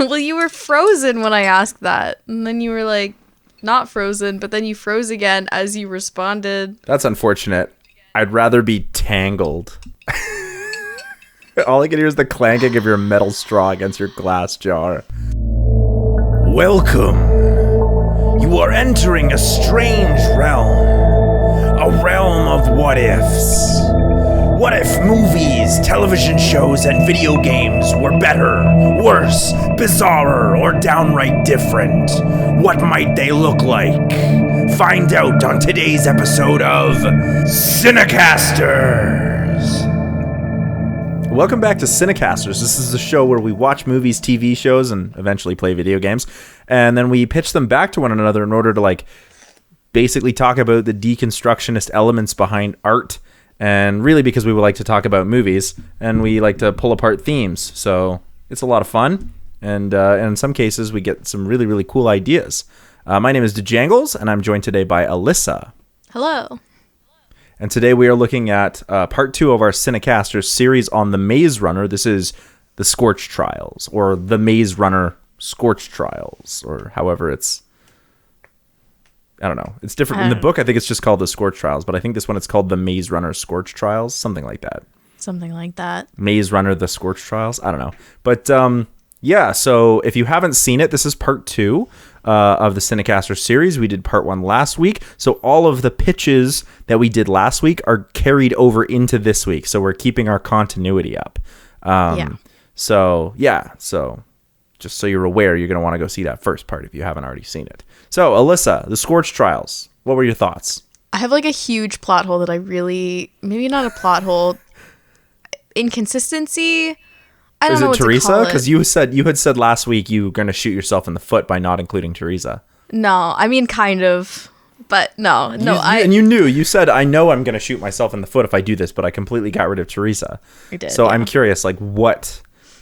Well, you were frozen when I asked that. And then you were like, not frozen, but then you froze again as you responded. That's unfortunate. I'd rather be tangled. All I can hear is the clanking of your metal straw against your glass jar. Welcome. You are entering a strange realm. A realm of what ifs. What if movies, television shows, and video games were better, worse, bizarrer, or downright different? What might they look like? Find out on today's episode of CineCasters. Welcome back to CineCasters. This is a show where we watch movies, TV shows, and eventually play video games. And then we pitch them back to one another in order to basically talk about the deconstructionist elements behind art. And really because we would like to talk about movies and we like to pull apart themes. So it's a lot of fun. And in some cases, we get some really, really cool ideas. My name is Janglez, and I'm joined today by Alessa. Hello. And today we are looking at part 2 of our CineCasters series on the Maze Runner. This is the Scorch Trials, or the Maze Runner Scorch Trials, or however it's... I don't know. It's different. In the book, I think it's just called the Scorch Trials, but I think this one it's called the Maze Runner Scorch Trials, something like that. Something like that. Maze Runner, the Scorch Trials. I don't know. But yeah, so if you haven't seen it, this is part 2 of the Cinecaster series. We did part 1 last week. So all of the pitches that we did last week are carried over into this week. So we're keeping our continuity up. So just so you're aware, you're going to want to go see that first part if you haven't already seen it. So, Alessa, the Scorch Trials, what were your thoughts? I have a huge plot hole that I really, maybe not a plot hole, inconsistency. I don't know what to call it. Is it Teresa? Because you had said last week you were going to shoot yourself in the foot by not including Teresa. No, I mean kind of, but no. And you said, I know I'm going to shoot myself in the foot if I do this, but I completely got rid of Teresa. I did. So yeah. I'm curious,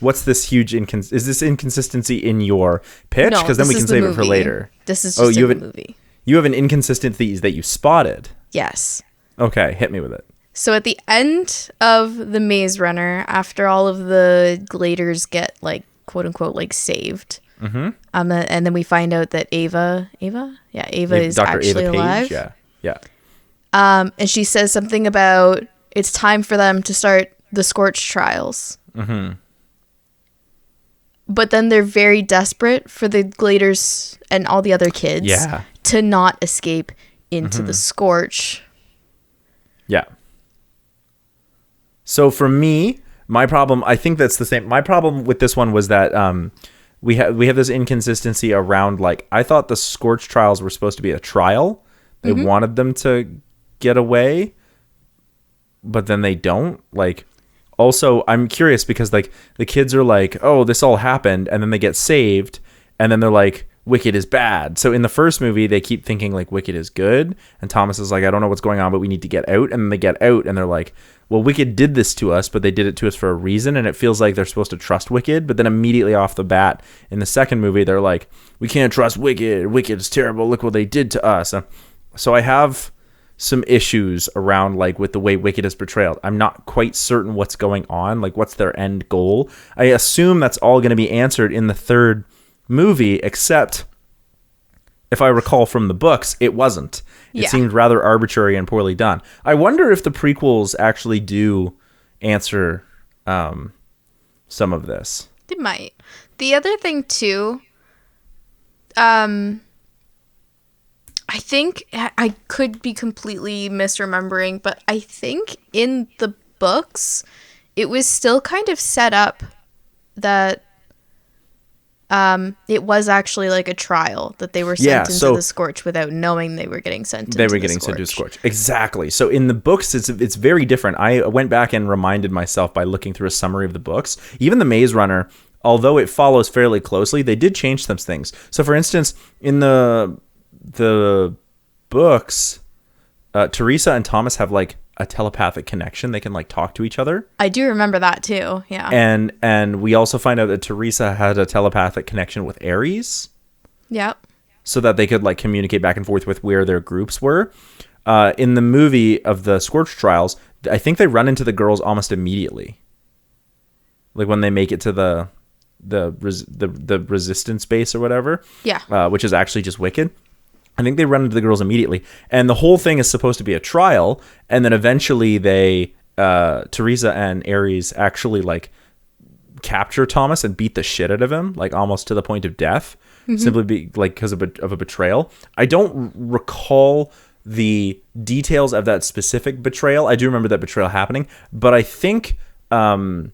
what's this huge is this inconsistency in your pitch? Because then we can save it for later. This is just a movie. You have an inconsistency that you spotted. Yes. Okay, hit me with it. So at the end of the Maze Runner, after all of the gladers get quote unquote saved, and then we find out that Ava is Dr. actually Ava alive. Page? Yeah. And she says something about it's time for them to start the Scorch Trials. Mm-hmm. But then they're very desperate for the gladers and all the other kids to not escape into the Scorch. Yeah. So for me, my problem, I think that's the same. My problem with this one was that we have this inconsistency around, I thought the Scorch Trials were supposed to be a trial. They wanted them to get away, but then they don't. Also, I'm curious because the kids are oh, this all happened, and then they get saved, and then they're like, Wicked is bad. So in the first movie, they keep thinking Wicked is good, and Thomas is like, I don't know what's going on, but we need to get out. And then they get out, and they're like, well, Wicked did this to us, but they did it to us for a reason, and it feels like they're supposed to trust Wicked. But then immediately off the bat, in the second movie, they're like, we can't trust Wicked. Wicked is terrible. Look what they did to us. So I have some issues around with the way Wicked is portrayed. I'm not quite certain what's going on, what's their end goal. I assume that's all going to be answered in the third movie, except if I recall from the books, it wasn't. It seemed rather arbitrary and poorly done. I wonder if the prequels actually do answer some of this. They might. The other thing too, I think I could be completely misremembering, but I think in the books, it was still kind of set up that it was actually a trial, that they were sent into the Scorch without knowing they were getting sent into the Scorch. They were getting sent to Scorch. Exactly. So in the books, it's very different. I went back and reminded myself by looking through a summary of the books. Even the Maze Runner, although it follows fairly closely, they did change some things. So for instance, in the books, Teresa and Thomas have a telepathic connection. They can talk to each other. I do remember that too. Yeah. And we also find out that Teresa had a telepathic connection with Ares. Yep. So that they could communicate back and forth with where their groups were. In the movie of the Scorch Trials, I think they run into the girls almost immediately. When they make it to the the resistance base or whatever. Yeah. Which is actually just wicked. I think they run into the girls immediately, and the whole thing is supposed to be a trial, and then eventually they Teresa and Ares actually like capture Thomas and beat the shit out of him, like almost to the point of death, simply because of a betrayal. I don't recall the details of that specific betrayal. I do remember that betrayal happening, but I think I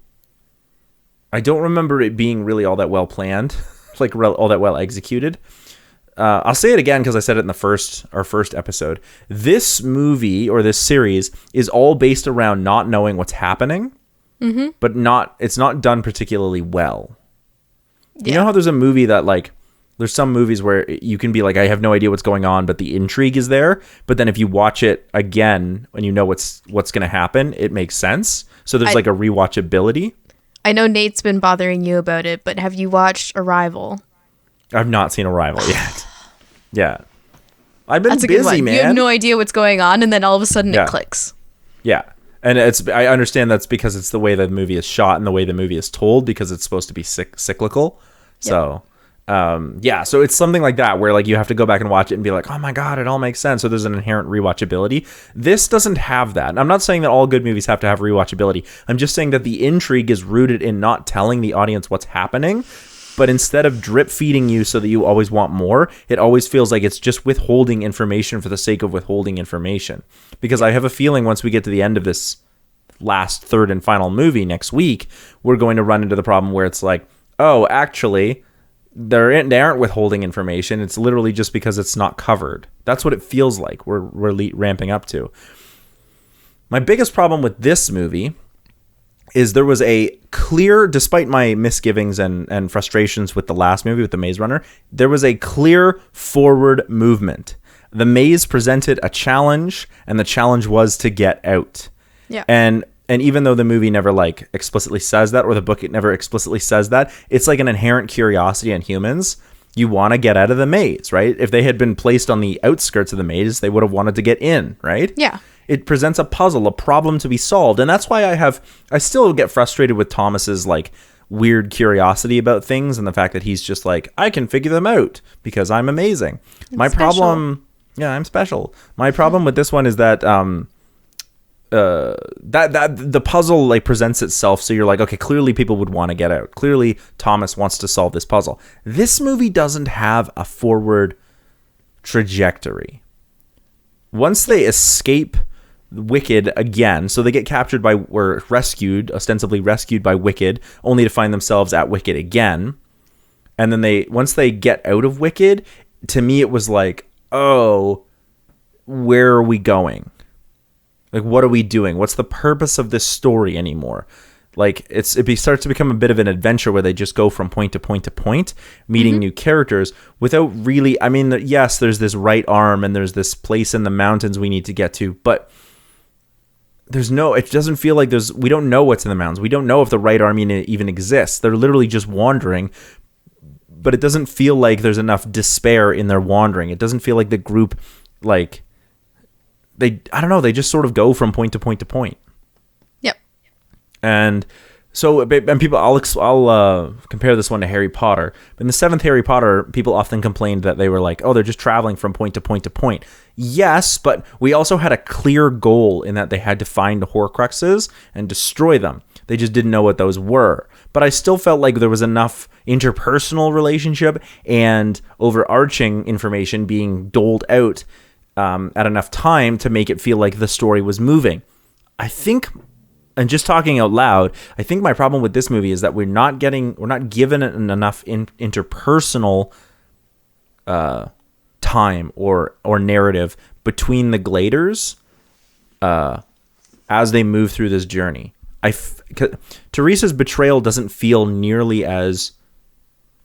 don't remember it being really all that well planned, like all that well executed. I'll say it again because I said it in our first episode. This movie or this series is all based around not knowing what's happening, but it's not done particularly well. You know how there's a movie that like, there's some movies where you can be like, I have no idea what's going on, but the intrigue is there. But then if you watch it again and you know what's going to happen, it makes sense. So there's like a rewatchability. I know Nate's been bothering you about it, but have you watched Arrival? I've not seen Arrival yet. Yeah. I've been That's a busy, good one. man. You have no idea what's going on, and then all of a sudden it clicks. Yeah. And I understand that's because it's the way the movie is shot and the way the movie is told, because it's supposed to be cyclical. So, so it's something like that where like you have to go back and watch it and be like, oh my God, it all makes sense. So there's an inherent rewatchability. This doesn't have that. And I'm not saying that all good movies have to have rewatchability. I'm just saying that the intrigue is rooted in not telling the audience what's happening. But instead of drip feeding you so that you always want more, it always feels like it's just withholding information for the sake of withholding information. Because I have a feeling once we get to the end of this last third and final movie next week, we're going to run into the problem where it's like, oh, actually, they aren't withholding information. It's literally just because it's not covered. That's what it feels like we're ramping up to. My biggest problem with this movie is there was a clear, despite my misgivings and frustrations with the last movie with the Maze Runner, there was a clear forward movement. The maze presented a challenge, and the challenge was to get out. Yeah. And even though the movie never like explicitly says that, or the book, it never explicitly says that, it's like an inherent curiosity in humans. You want to get out of the maze, right? If they had been placed on the outskirts of the maze, they would have wanted to get in, right? Yeah. It presents a puzzle, a problem to be solved. And that's why I still get frustrated with Thomas's like weird curiosity about things and the fact that he's just like, I can figure them out because I'm amazing. My problem, I'm special. My problem with this one is that that the puzzle like presents itself, so you're like, okay, clearly people would want to get out. Clearly Thomas wants to solve this puzzle. This movie doesn't have a forward trajectory. Once they escape Wicked again, so they get captured ostensibly rescued by Wicked, only to find themselves at Wicked again. And then once they get out of Wicked, to me it was like, oh, where are we going? Like, what are we doing? What's the purpose of this story anymore? Like, it starts to become a bit of an adventure where they just go from point to point to point, meeting new characters without really, I mean, yes, there's this right arm and there's this place in the mountains we need to get to, but it doesn't feel like we don't know what's in the mountains. We don't know if the right arm even exists. They're literally just wandering, but it doesn't feel like there's enough despair in their wandering. It doesn't feel like the group, like, I don't know, they just sort of go from point to point to point. Yep. And so, and people, I'll compare this one to Harry Potter. In the 7th Harry Potter, people often complained that they were like, oh, they're just traveling from point to point to point. Yes, but we also had a clear goal in that they had to find the Horcruxes and destroy them. They just didn't know what those were. But I still felt like there was enough interpersonal relationship and overarching information being doled out at enough time to make it feel like the story was moving. I think, and just talking out loud, I think my problem with this movie is that we're not given enough interpersonal time or narrative between the Gladers as they move through this journey. Teresa's betrayal doesn't feel nearly as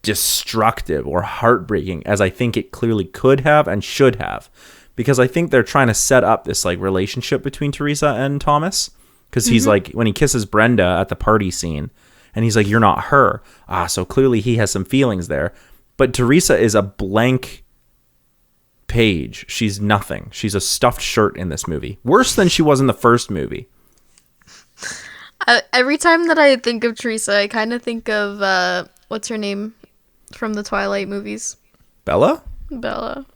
destructive or heartbreaking as I think it clearly could have and should have, because I think they're trying to set up this like relationship between Teresa and Thomas, because he's like, when he kisses Brenda at the party scene and he's like, you're not her, so clearly he has some feelings there. But Teresa is a blank page. She's nothing. She's a stuffed shirt in this movie, worse than she was in the first movie. Every time that I think of Teresa, I kind of think of what's her name from the Twilight movies? Bella? Bella.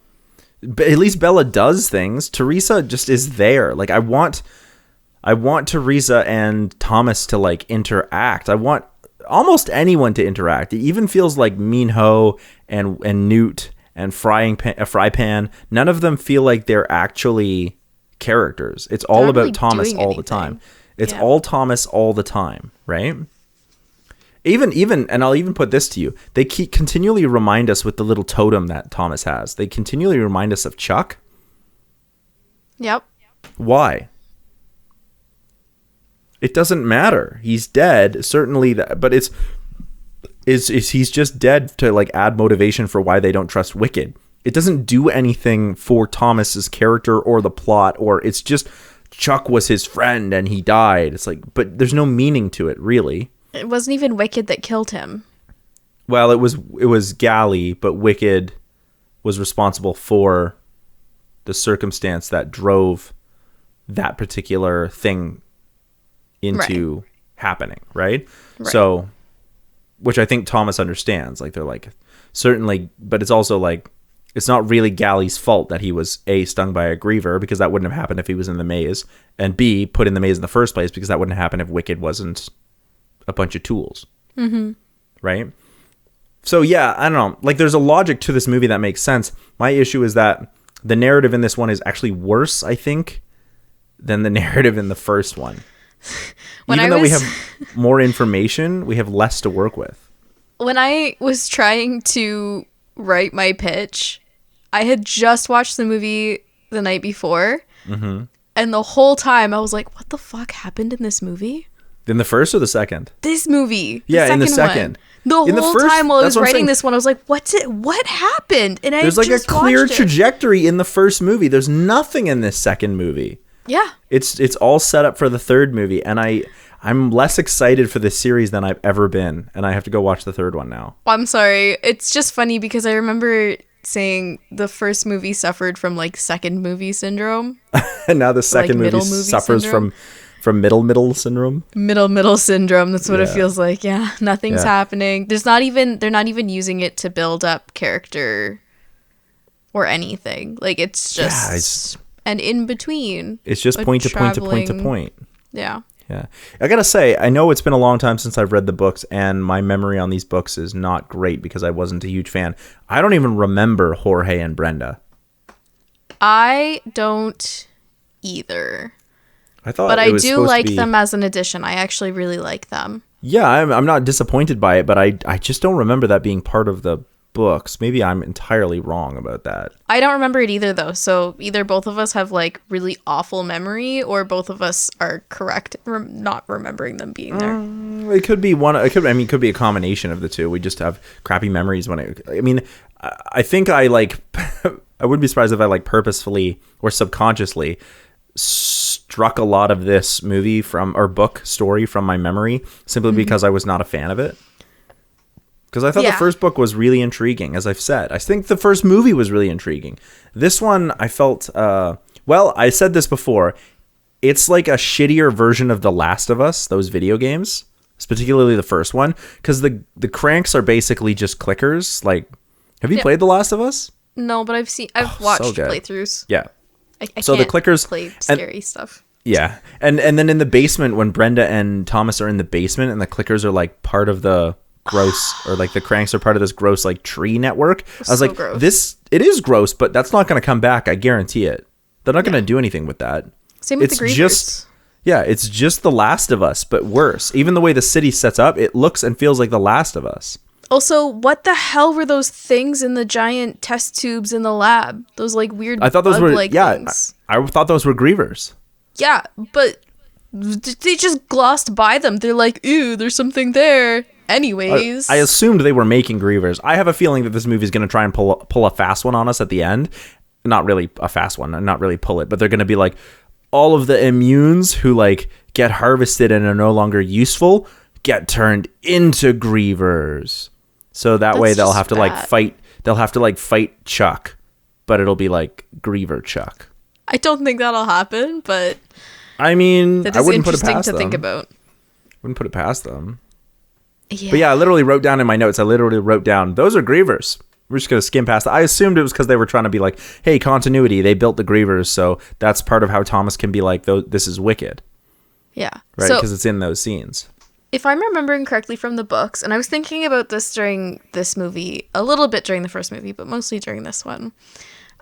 But at least Bella does things. Teresa just is there. Like, I want Teresa and Thomas to like interact. I want almost anyone to interact. It even feels like Minho and Newt and Fry Pan. None of them feel like they're actually characters. It's all about really Thomas doing all anything. the time. It's all Thomas all the time, right? Even, and I'll even put this to you, they continually remind us with the little totem that Thomas has. They continually remind us of Chuck. Yep. Why? It doesn't matter. He's dead, certainly, but he's just dead to like add motivation for why they don't trust Wicked. It doesn't do anything for Thomas's character or the plot, or it's just Chuck was his friend and he died. It's like, but there's no meaning to it, really. It wasn't even Wicked that killed him. Well, it was Galley, but Wicked was responsible for the circumstance that drove that particular thing into happening, right? So, which I think Thomas understands. Like, they're like, certainly, but it's also like, it's not really Galley's fault that he was A, stung by a griever, because that wouldn't have happened if he was in the maze, and B, put in the maze in the first place, because that wouldn't happen if Wicked wasn't a bunch of tools. Mm-hmm. Right? So yeah, I don't know. Like, there's a logic to this movie that makes sense. My issue is that the narrative in this one is actually worse, I think, than the narrative in the first one. Even though we have more information, we have less to work with. When I was trying to write my pitch, I had just watched the movie the night before. Mm-hmm. And the whole time I was like, what the fuck happened in this movie? In the first or the second? This movie. Yeah, in the second. The whole time while I was writing this one, I was like, what happened? And there's like a clear trajectory in the first movie. There's nothing in this second movie. Yeah. It's all set up for the third movie, and I'm less excited for this series than I've ever been, and I have to go watch the third one now. I'm sorry. It's just funny because I remember saying the first movie suffered from like second movie syndrome. And now the second movie suffers syndrome. from middle syndrome. Middle syndrome. That's what it feels like. Yeah. Nothing's happening. They're not even using it to build up character or anything. Like, it's just an in between. It's just point to point to point to point. Yeah. Yeah. I gotta say, I know it's been a long time since I've read the books, and my memory on these books is not great because I wasn't a huge fan. I don't even remember Jorge and Brenda. I don't either. But I do like them as an addition. I actually really like them. Yeah, I'm not disappointed by it, but I just don't remember that being part of the books. Maybe I'm entirely wrong about that. I don't remember it either, though. So either both of us have like really awful memory, or both of us are correct not remembering them being there. It could be one. It could be a combination of the two. We just have crappy memories I think I like. I wouldn't be surprised if I like purposefully or subconsciously struck a lot of this movie or book story from my memory simply because I was not a fan of it. Because I thought the first book was really intriguing, as I've said. I think the first movie was really intriguing. This one, I felt, I said this before, it's like a shittier version of The Last of Us, those video games, particularly the first one, because the cranks are basically just clickers. Like, have you played The Last of Us? No, but I've watched playthroughs. Yeah. I so can't the clickers play scary stuff. Yeah. And then in the basement, when Brenda and Thomas are in the basement and the clickers are like part of the gross, or like the cranks are part of this gross like tree network. I was like, gross. It is gross, but that's not going to come back. I guarantee it. They're not going to do anything with that. Same with the grievers. It's just The Last of Us, but worse. Even the way the city sets up, it looks and feels like The Last of Us. Also, what the hell were those things in the giant test tubes in the lab? Those like weird I thought those were things. I thought those were grievers. Yeah, but they just glossed by them. They're like, ew, there's something there. Anyways. I assumed they were making grievers. I have a feeling that this movie is going to try and pull a fast one on us at the end. Not really a fast one, not really pull it, but they're going to be like, all of the immunes who like get harvested and are no longer useful get turned into grievers. So that way they'll have to like fight. They'll have to like fight Chuck, but it'll be like Griever Chuck. I don't think that'll happen, but I mean, that I is wouldn't put it interesting past to them. think about. Wouldn't put it past them. Yeah. But yeah, I literally wrote down in my notes, those are grievers. We're just going to skim past that. I assumed it was because they were trying to be like, hey, continuity, they built the grievers, so that's part of how Thomas can be like, this is wicked. Yeah. Right, So because it's in those scenes. if I'm remembering correctly from the books, and I was thinking about this during this movie, a little bit during the first movie, but mostly during this one.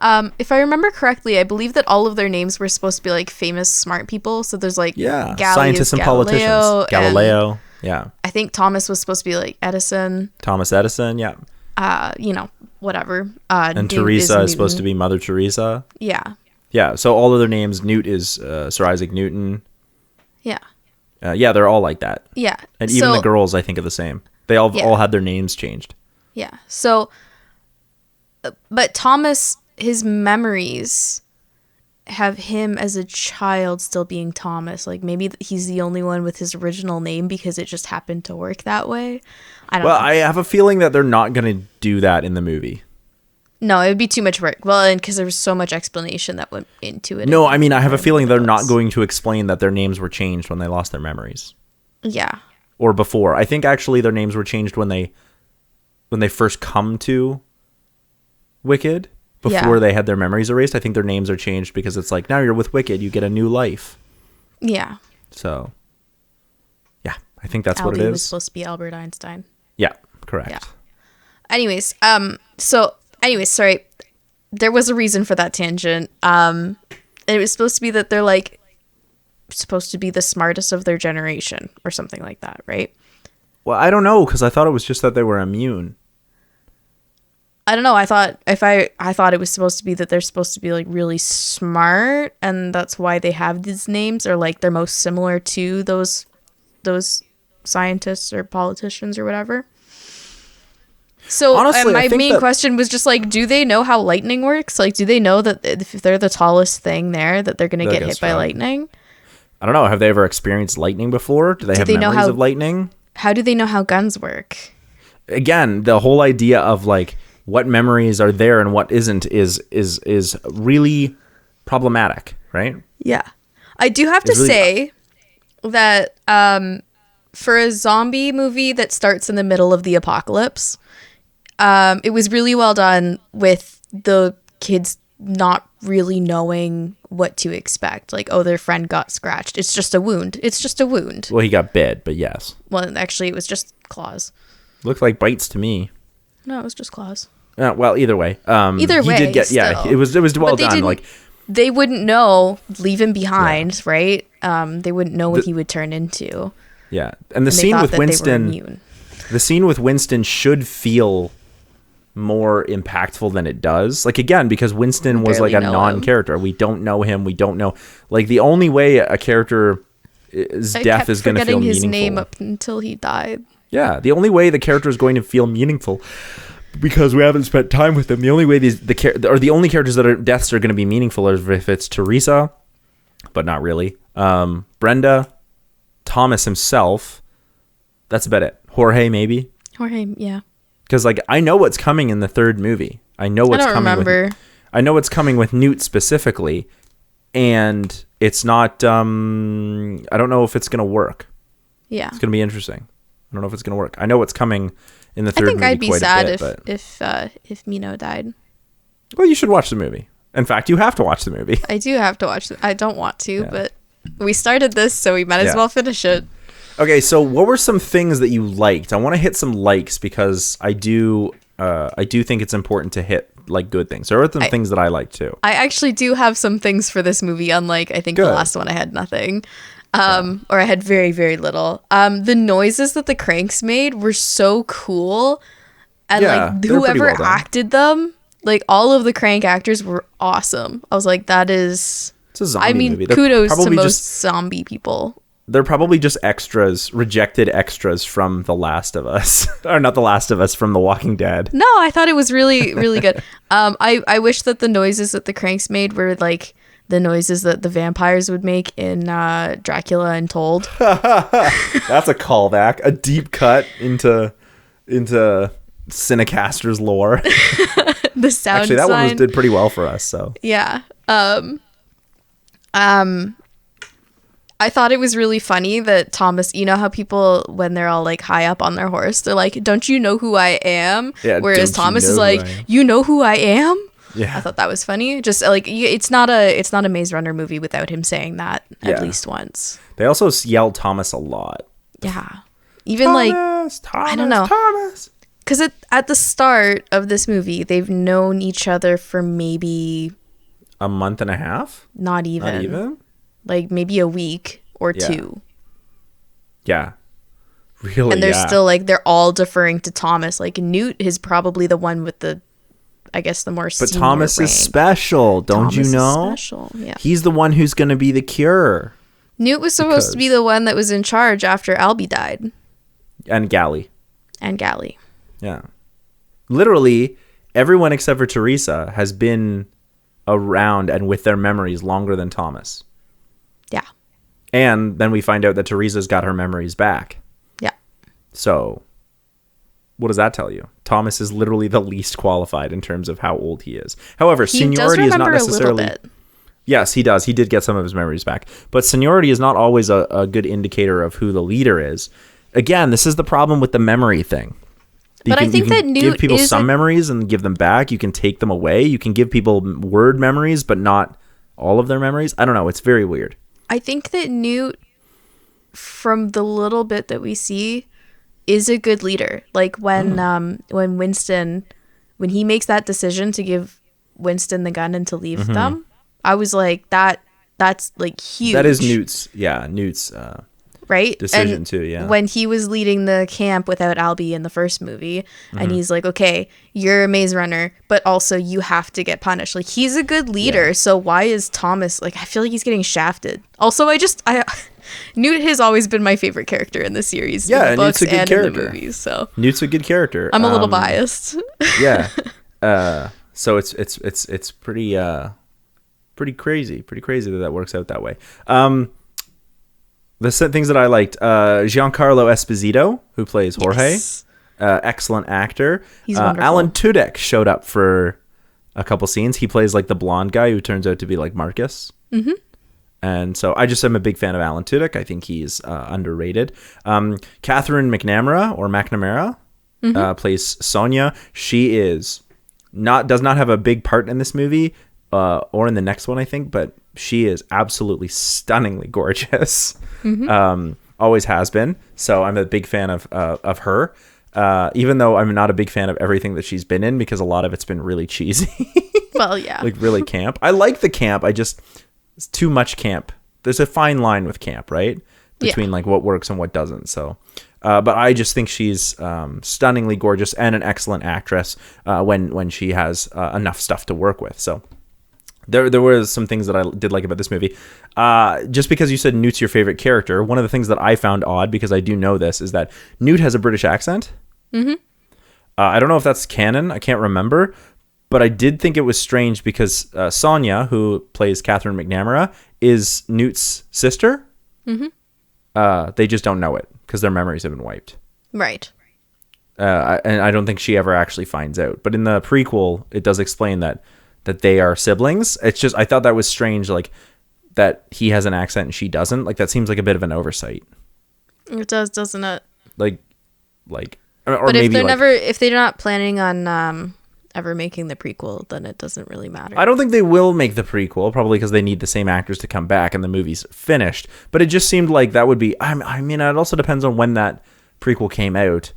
If I remember correctly, I believe that all of their names were supposed to be like famous, smart people. So there's like Scientists and politicians. Galileo. Yeah. I think Thomas was supposed to be like Edison. Thomas Edison. Yeah. Whatever. And Teresa is supposed to be Mother Teresa. Yeah. Yeah. So all of their names, Newt is Sir Isaac Newton. Yeah. Yeah, they're all like that. Yeah. And even the girls, I think, are the same. They all had their names changed. Yeah. So, but Thomas, his memories have him as a child still being Thomas. Like maybe he's the only one with his original name because it just happened to work that way. I don't know. I have a feeling that they're not going to do that in the movie. No, it would be too much work. Well, and because there was so much explanation that went into it. No, I mean, I have a feeling they're not going to explain that their names were changed when they lost their memories. Yeah. Or before. I think actually their names were changed when they first come to Wicked. Before they had their memories erased. I think their names are changed because it's like, now you're with Wicked, you get a new life. Yeah. So, yeah, I think that's Albie what it is. was supposed to be Albert Einstein. Yeah, correct. Yeah. Anyways, sorry. There was a reason for that tangent. And it was supposed to be that they're like supposed to be the smartest of their generation or something like that, right? Well, I don't know, because I thought it was just that they were immune. I don't know. I thought it was supposed to be that they're supposed to be like really smart, and that's why they have these names, or like they're most similar to those scientists or politicians or whatever. So honestly, my main question was just like, do they know how lightning works? Like, do they know that if they're the tallest thing there, that they're gonna get hit by lightning? I don't know. Have they ever experienced lightning before? Do they have memories of lightning? How do they know how guns work? Again, the whole idea of like what memories are there and what isn't is really problematic, right? Yeah. I do have to say that for a zombie movie that starts in the middle of the apocalypse, it was really well done with the kids not really knowing what to expect. Like, oh, their friend got scratched. It's just a wound. Well, he got bit, but yes. Well, actually, it was just claws. Looked like bites to me. No, it was just claws. Well, either way. He did get, still. It was well done. Like, they wouldn't know, leave him behind, right? They wouldn't know what he would turn into. Yeah, and the scene with Winston, should feel more impactful than it does. Like, again, because Winston was like a non-character. We don't know him. We don't know. Like, the only way a character's death is going to feel meaningful. His name up until he died. Yeah, the only way the character is going to feel meaningful, because we haven't spent time with them. The only way the only characters that are deaths are going to be meaningful are if it's Teresa, but not really. Brenda, Thomas himself. That's about it. Jorge, maybe. Jorge, yeah. Because like I know what's coming in the third movie. I know what's coming with Newt specifically, and it's not. I don't know if it's going to work. Yeah, it's going to be interesting. I don't know if it's going to work. I know what's coming in the third movie. I think I'd be sad if Mino died. Well, you should watch the movie. In fact, you have to watch the movie. I do have to watch it. I don't want to, but we started this, so we might as well finish it. Okay, so what were some things that you liked? I want to hit some likes because I do think it's important to hit like good things. There are some things that I like too. I actually do have some things for this movie, unlike I think the last one I had nothing. Or I had very, very little. The noises that the cranks made were so cool. And like whoever acted them, like all of the crank actors were awesome. I was like, it's a zombie movie. Kudos to most zombie people. They're probably just rejected extras from The Last of Us. Or not The Last of Us, from The Walking Dead. No, I thought it was really, really good. I wish that the noises that the cranks made were like the noises that the vampires would make in Dracula Untold. That's a callback. A deep cut into CineCasters lore. The sound Actually, that one did pretty well for us. So yeah. I thought it was really funny that Thomas, you know how people, when they're all like high up on their horse, they're like, don't you know who I am? Yeah, Whereas "Don't you Thomas know is who like, I am?" you know who I am? Yeah. I thought that was funny. Just like, it's not a Maze Runner movie without him saying that Yeah. at least once. They also yell Thomas a lot. Yeah. Even like, Thomas, I don't know. Thomas. Because at the start of this movie, they've known each other for maybe A month and a half? not even. Not even? Like maybe a week or Yeah. two. Yeah. Really, And they're yeah. still like, they're all deferring to Thomas. Like Newt is probably the one with the, I guess, the more But senior Thomas rank. is special, don't Thomas you is know? special, yeah. He's the one who's going to be the cure. Newt was supposed to be the one that was in charge after Albie died. And Gally. And Gally. Yeah. Literally, everyone except for Teresa has been around and with their memories longer than Thomas. Yeah. And then we find out that Teresa's got her memories back. Yeah. So, what does that tell you? Thomas is literally the least qualified in terms of how old he is. However, He does seniority is not remember a little necessarily... bit. Yes, he does. He did get some of his memories back. But seniority is not always a good indicator of who the leader is. Again, this is the problem with the memory thing. But I think that give Newt people is some a- memories and give them back. You can take them away. You can give people word memories, but not all of their memories. I don't know. It's very weird. I think that Newt, from the little bit that we see, is a good leader. Like when Winston, when he makes that decision to give Winston the gun and to leave them, I was like, that's like huge. That is Newt's right decision and too, yeah. When he was leading the camp without Albie in the first movie, and he's like, okay, you're a maze runner, but also you have to get punished. Like, he's a good leader. Yeah. So why is Thomas like, I feel like he's getting shafted. Also, I Newt has always been my favorite character in the series, Yeah, in the Newt's books a good and in the character. movies. So Newt's a good character. I'm a little biased. Yeah. So it's pretty crazy that works out that way. The things that I liked, Giancarlo Esposito, who plays Jorge, Yes. excellent actor. He's wonderful. Alan Tudyk showed up for a couple scenes. He plays like the blonde guy who turns out to be like Marcus. Mm-hmm. And so I just am a big fan of Alan Tudyk. I think he's underrated. Catherine McNamara or McNamara plays Sonia. She does not have a big part in this movie or in the next one, I think, but she is absolutely stunningly gorgeous. Always has been. So I'm a big fan of her. Even though I'm not a big fan of everything that she's been in, because a lot of it's been really cheesy. Well, yeah. Like really camp. I like the camp. It's too much camp. There's a fine line with camp, right? Between like what works and what doesn't. So, but I just think she's stunningly gorgeous and an excellent actress when she has enough stuff to work with. So there were some things that I did like about this movie. Just because you said Newt's your favorite character, one of the things that I found odd, because I do know this, is that Newt has a British accent. I don't know if that's canon. I can't remember. But I did think it was strange because Sonia, who plays Catherine McNamara, is Newt's sister. They just don't know it because their memories have been wiped. Right. And I don't think she ever actually finds out. But in the prequel, it does explain that they are siblings. It's just, I thought that was strange, like that he has an accent and she doesn't. Like that seems like a bit of an oversight. It does, doesn't it? Like, or But if maybe they're like, if they're not planning on ever making the prequel, then it doesn't really matter. I don't think they will make the prequel, probably because they need the same actors to come back and the movie's finished. But it just seemed like that would be, I mean, it also depends on when that prequel came out.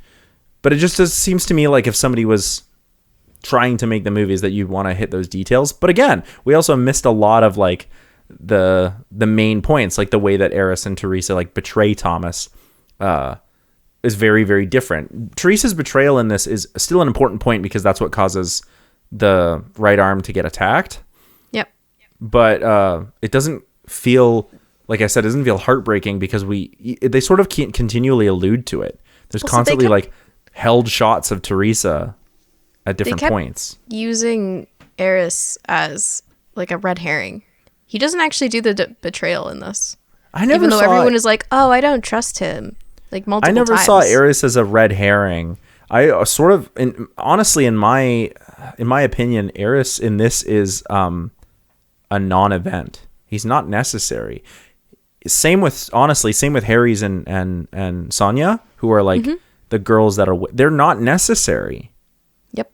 But it just seems to me like if somebody was trying to make the movies that you'd want to hit those details. But again, we also missed a lot of like the main points, like the way that Eris and Teresa like betray Thomas is very, very different. Teresa's betrayal in this is still an important point because that's what causes the right arm to get attacked. Yep. But it doesn't feel, like I said, it doesn't feel heartbreaking because they sort of continually allude to it. There's constantly like held shots of Teresa at different points. Using Eris as like a red herring. He doesn't actually do the betrayal in this. Even though everyone is like, "Oh, I don't trust him." Like multiple times. I never saw Eris as a red herring. I sort of, honestly, in my opinion, Eris in this is a non-event. He's not necessary. same with Harry's and Sonya, who are like the girls that are, they're not necessary. Yep.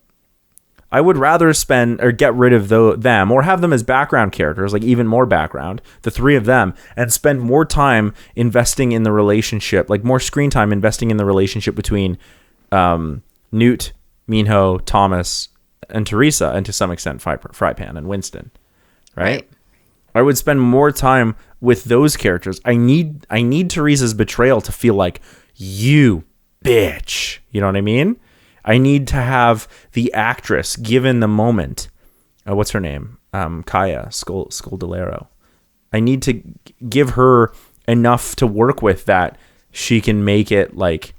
I would rather spend or get rid of them or have them as background characters, like even more background, the three of them, and spend more time investing in the relationship, like more screen time investing in the relationship between Newt, Minho, Thomas, and Teresa, and to some extent Frypan and Winston, right? I would spend more time with those characters. I need Teresa's betrayal to feel like, you bitch. You know what I mean? I need to have the actress, given the moment, what's her name? Kaya Scoldolero. I need to give her enough to work with that she can make it like...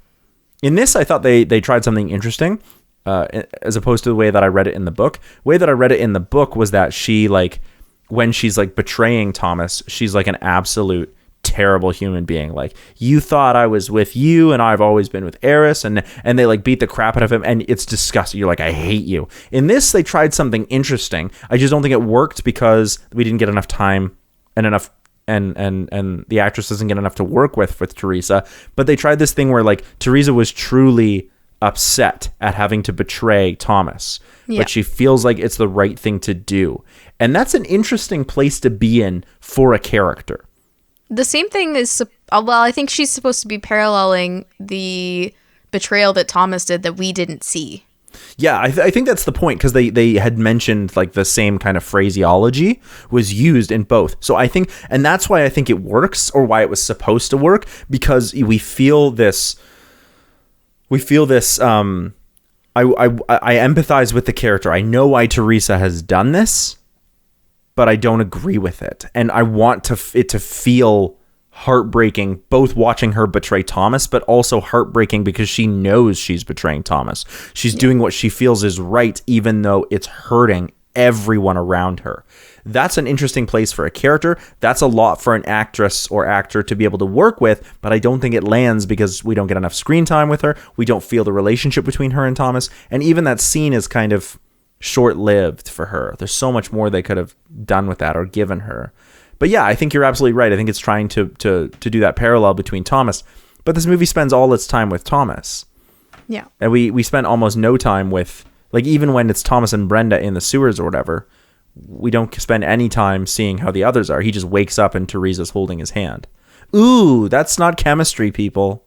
In this, I thought they tried something interesting, as opposed to the way that I read it in the book. The way that I read it in the book was that she, like, when she's, like, betraying Thomas, she's, like, an absolute terrible human being. Like, you thought I was with you and I've always been with Eris, and they like beat the crap out of him, and it's disgusting. You're like, I hate you. In this, they tried something interesting. I just don't think it worked because we didn't get enough time and enough and the actress doesn't get enough to work with Teresa. But they tried this thing where, like, Teresa was truly upset at having to betray Thomas, but she feels like it's the right thing to do, and that's an interesting place to be in for a character. The same thing is, well, I think she's supposed to be paralleling the betrayal that Thomas did that we didn't see. Yeah, I think that's the point, because they had mentioned, like, the same kind of phraseology was used in both. So I think, and that's why I think it works, or why it was supposed to work, because we feel this, I empathize with the character. I know why Teresa has done this, but I don't agree with it. And I want it to feel heartbreaking, both watching her betray Thomas, but also heartbreaking because she knows she's betraying Thomas. She's doing what she feels is right, even though it's hurting everyone around her. That's an interesting place for a character. That's a lot for an actress or actor to be able to work with, but I don't think it lands because we don't get enough screen time with her. We don't feel the relationship between her and Thomas. And even that scene is kind of short-lived for her. There's so much more they could have done with that or given her. But yeah, I think you're absolutely right. I think it's trying to do that parallel between Thomas. But this movie spends all its time with Thomas. Yeah. And we spend almost no time with, like, even when it's Thomas and Brenda in the sewers or whatever, we don't spend any time seeing how the others are. He just wakes up and Teresa's holding his hand. Ooh, that's not chemistry, people.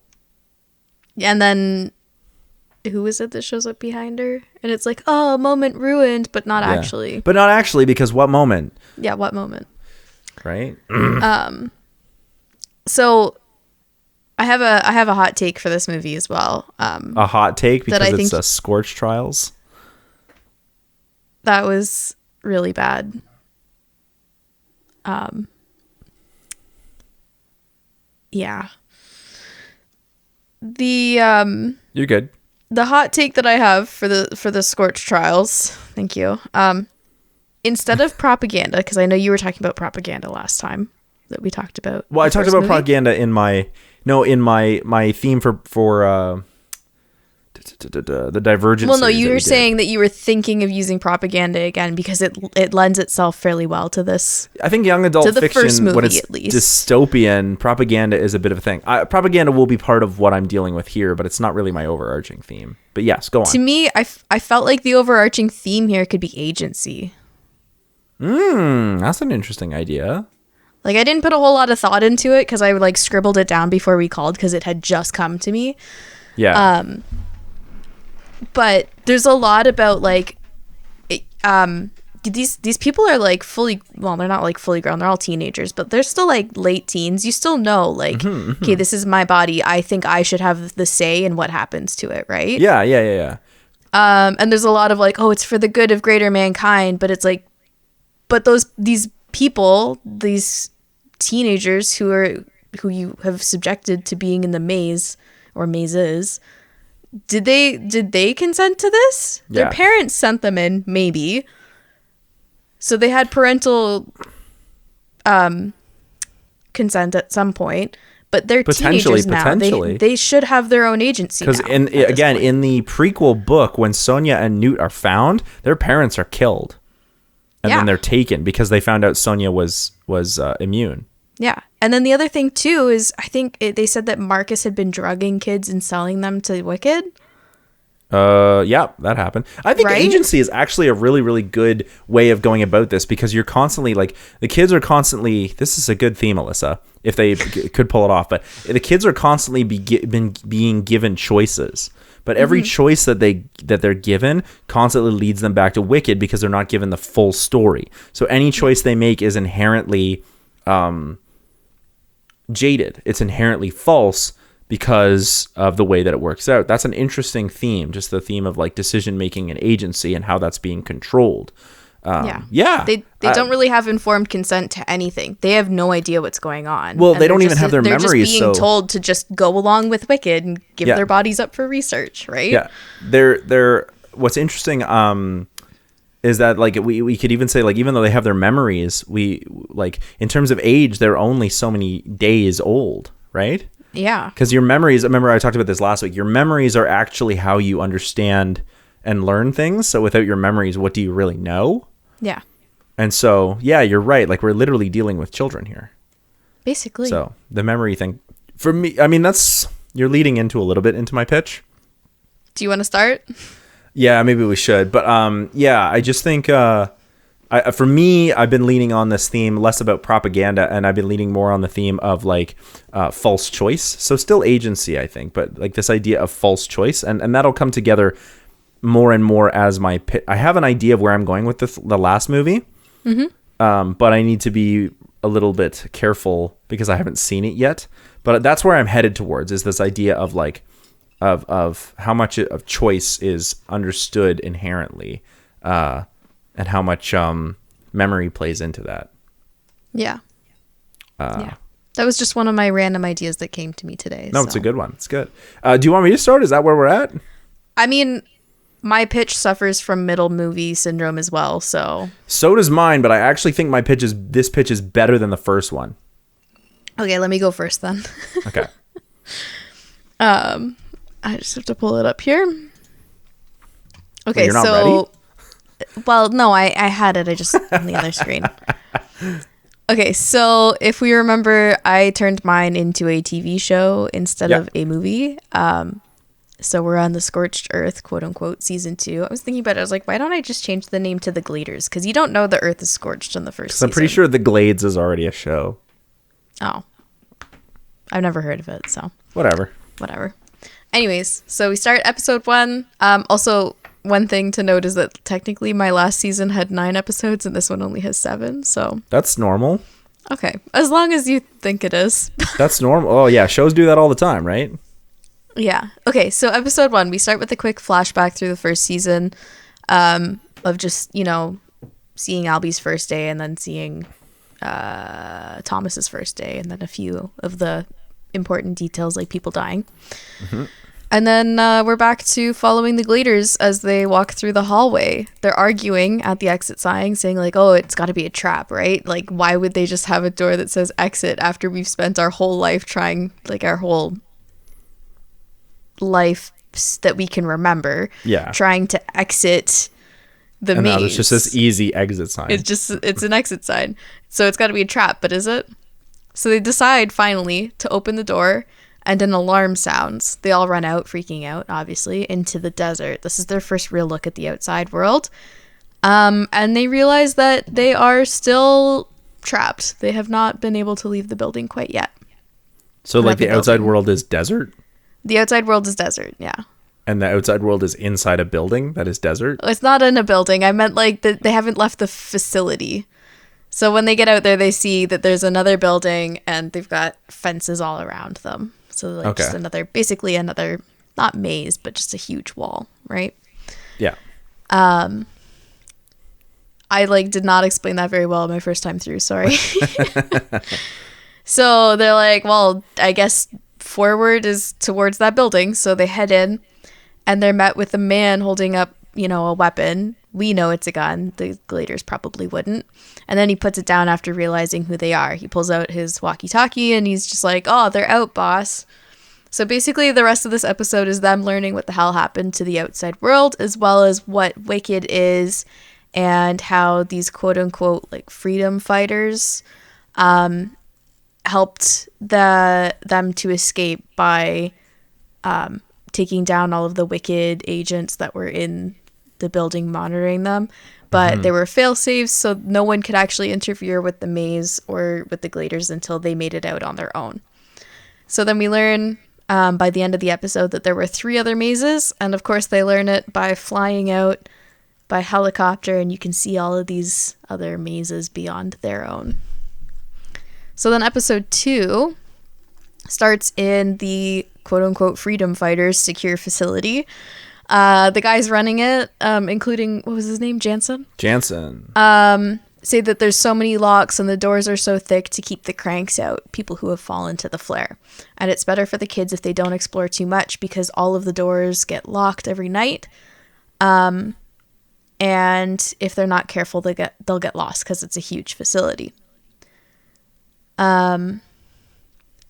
And then who is it that shows up behind her? And it's like, oh, moment ruined, but not actually. But not actually, because what moment? Yeah, what moment? Right? So I have a hot take for this movie as well. A hot take because it's a Scorch Trials? That was really bad. Yeah. You're good. The hot take that I have for the Scorch Trials, thank you. Instead of propaganda, because I know you were talking about propaganda last time that we talked about. Well, I talked about propaganda in my theme for the Divergent. Well, no, you were saying that you were thinking of using propaganda again because it lends itself fairly well to this. I think young adult fiction, first movie, when it's at least. Dystopian, propaganda is a bit of a thing. Propaganda will be part of what I'm dealing with here, but it's not really my overarching theme. But yes, go on. To me, I felt like the overarching theme here could be agency. That's an interesting idea. Like, I didn't put a whole lot of thought into it because I like scribbled it down before we called because it had just come to me. Yeah. But there's a lot about like, these people are like fully, well, they're not like fully grown. They're all teenagers, but they're still like late teens. You still know, like, okay, this is my body. I think I should have the say in what happens to it, right? Yeah. And there's a lot of like, oh, it's for the good of greater mankind, but it's like, but these people, these teenagers who you have subjected to being in the maze or mazes, did they consent to this? Yeah. Their parents sent them in, maybe. So they had parental consent at some point, but they're teenagers now. Potentially. They should have their own agency now. Because in the prequel book, when Sonya and Newt are found, their parents are killed. And then they're taken because they found out Sonya was immune. Yeah. And then the other thing too is I think they said that Marcus had been drugging kids and selling them to Wicked. Yeah, that happened. I think Right? agency is actually a really, really good way of going about this, because you're constantly like, the kids are constantly, this is a good theme, Alyssa, if they could pull it off, but the kids are constantly being given choices, but every choice that they're given constantly leads them back to Wicked, because they're not given the full story. So any choice they make is inherently jaded. It's inherently false because of the way that it works out. That's an interesting theme, just the theme of like decision making and agency and how that's being controlled. Yeah. They don't really have informed consent to anything. They have no idea what's going on. Well, And they don't they're even have their they're memories, just being so- told to just go along with Wicked and give Yeah. their bodies up for research, right? Yeah, they're what's interesting is that like we could even say, like, even though they have their memories, we like in terms of age, they're only so many days old, right? Yeah. Because your memories, I remember I talked about this last week, your memories are actually how you understand and learn things. So without your memories, what do you really know? Yeah. And so, yeah, you're right. Like, we're literally dealing with children here. Basically. So the memory thing, for me, I mean, you're leading into a little bit into my pitch. Do you want to start? Yeah, maybe we should. But yeah, I just think for me, I've been leaning on this theme less about propaganda, and I've been leaning more on the theme of like false choice. So still agency, I think, but like this idea of false choice, and that'll come together more and more as my I have an idea of where I'm going with the last movie, but I need to be a little bit careful because I haven't seen it yet. But that's where I'm headed towards, is this idea of like of how much of choice is understood inherently, and how much memory plays into that. Yeah. Yeah. That was just one of my random ideas that came to me today. No, it's a good one. It's good. Do you want me to start? Is that where we're at? I mean, my pitch suffers from middle movie syndrome as well, so. So does mine, but I actually think this pitch is better than the first one. Okay, let me go first then. Okay. I just have to pull it up here. Okay, you're not so well, no, I had it. I just on the other screen. Okay, so if we remember, I turned mine into a TV show instead of a movie. So we're on the Scorched Earth, quote unquote, season 2. I was thinking about it. I was like, why don't I just change the name to the Gladers? Because you don't know the Earth is scorched in the first season. I'm pretty sure the Glades is already a show. Oh, I've never heard of it, so Whatever. Anyways, so we start episode 1. Also, one thing to note is that technically my last season had 9 episodes and this one only has 7. So That's normal. okay, as long as you think it is. That's normal. Oh yeah, shows do that all the time, right? Yeah. Okay, so episode 1, we start with a quick flashback through the first season, of just, seeing Albie's first day and then seeing Thomas's first day, and then a few of the important details like people dying. And then we're back to following the Gladers as they walk through the hallway. They're arguing at the exit sign, saying like, oh, it's got to be a trap, right? Like, why would they just have a door that says exit after we've spent our whole life trying, like our whole life that we can remember, trying to exit the maze. Now it's just this easy exit sign. It's an exit sign. So it's got to be a trap, but is it? So they decide finally to open the door, and an alarm sounds. They all run out, freaking out, obviously, into the desert. This is their first real look at the outside world. And they realize that they are still trapped. They have not been able to leave the building quite yet. So like the outside world is desert? The outside world is desert, yeah. And the outside world is inside a building that is desert? It's not in a building. I meant like they haven't left the facility. So when they get out there, they see that there's another building and they've got fences all around them. So like just basically another, not maze, but just a huge wall, right? Yeah. I did not explain that very well my first time through, sorry. So they're like, well, I guess forward is towards that building. So they head in and they're met with a man holding up, a weapon. We know it's a gun. The Gladers probably wouldn't. And then he puts it down after realizing who they are. He pulls out his walkie-talkie and he's just like, oh, they're out, boss. So basically the rest of this episode is them learning what the hell happened to the outside world, as well as what Wicked is and how these quote-unquote like freedom fighters helped them to escape by taking down all of the wicked agents that were in the building monitoring them. But they were fail-safes, so no one could actually interfere with the maze or with the Gladers until they made it out on their own. So then we learn by the end of the episode that there were 3 other mazes, and of course they learn it by flying out by helicopter, and you can see all of these other mazes beyond their own. So then episode 2 starts in the quote-unquote freedom fighters secure facility. The guys running it, including, what was his name, Jansen, say that there's so many locks and the doors are so thick to keep the cranks out, people who have fallen to the flare. And it's better for the kids if they don't explore too much because all of the doors get locked every night. And if they're not careful, they'll get lost because it's a huge facility.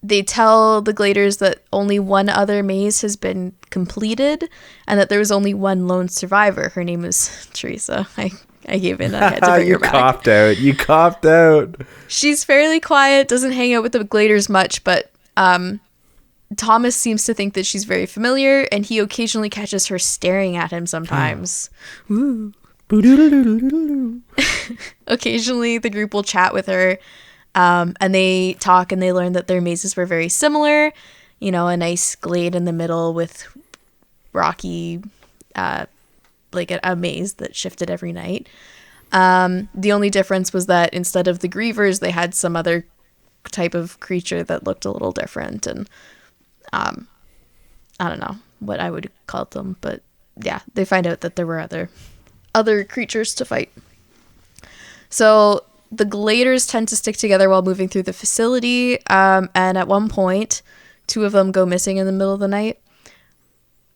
They tell the Gladers that only one other maze has been completed and that there was only one lone survivor. Her name is Teresa. I gave in. I had to bring her back. You copped out. She's fairly quiet, doesn't hang out with the Gladers much, but Thomas seems to think that she's very familiar, and he occasionally catches her staring at him sometimes. Occasionally, the group will chat with her. And they talk and they learn that their mazes were very similar. You know, a nice glade in the middle with rocky, like a maze that shifted every night. The only difference was that instead of the grievers, they had some other type of creature that looked a little different. And I don't know what I would call them. But yeah, they find out that there were other creatures to fight. So the Gladers tend to stick together while moving through the facility, and at one point, 2 of them go missing in the middle of the night.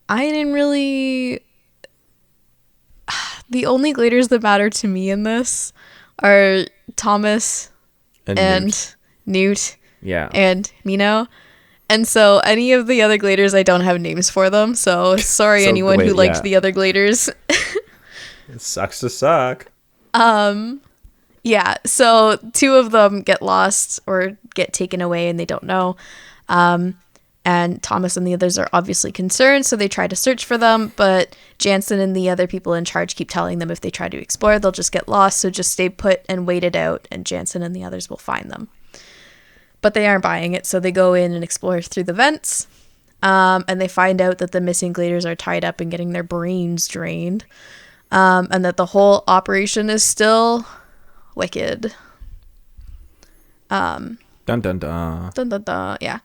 I didn't really... The only Gladers that matter to me in this are Thomas and Newt and Mino. And so any of the other Gladers, I don't have names for them, so sorry anyone who liked the other Gladers. It sucks to suck. Yeah, so 2 of them get lost or get taken away and they don't know. And Thomas and the others are obviously concerned, so they try to search for them, but Jansen and the other people in charge keep telling them if they try to explore, they'll just get lost, so just stay put and wait it out, and Jansen and the others will find them. But they aren't buying it, so they go in and explore through the vents, and they find out that the missing Gladers are tied up and getting their brains drained, and that the whole operation is still... wicked. Dun dun dun. Dun dun dun. Yeah.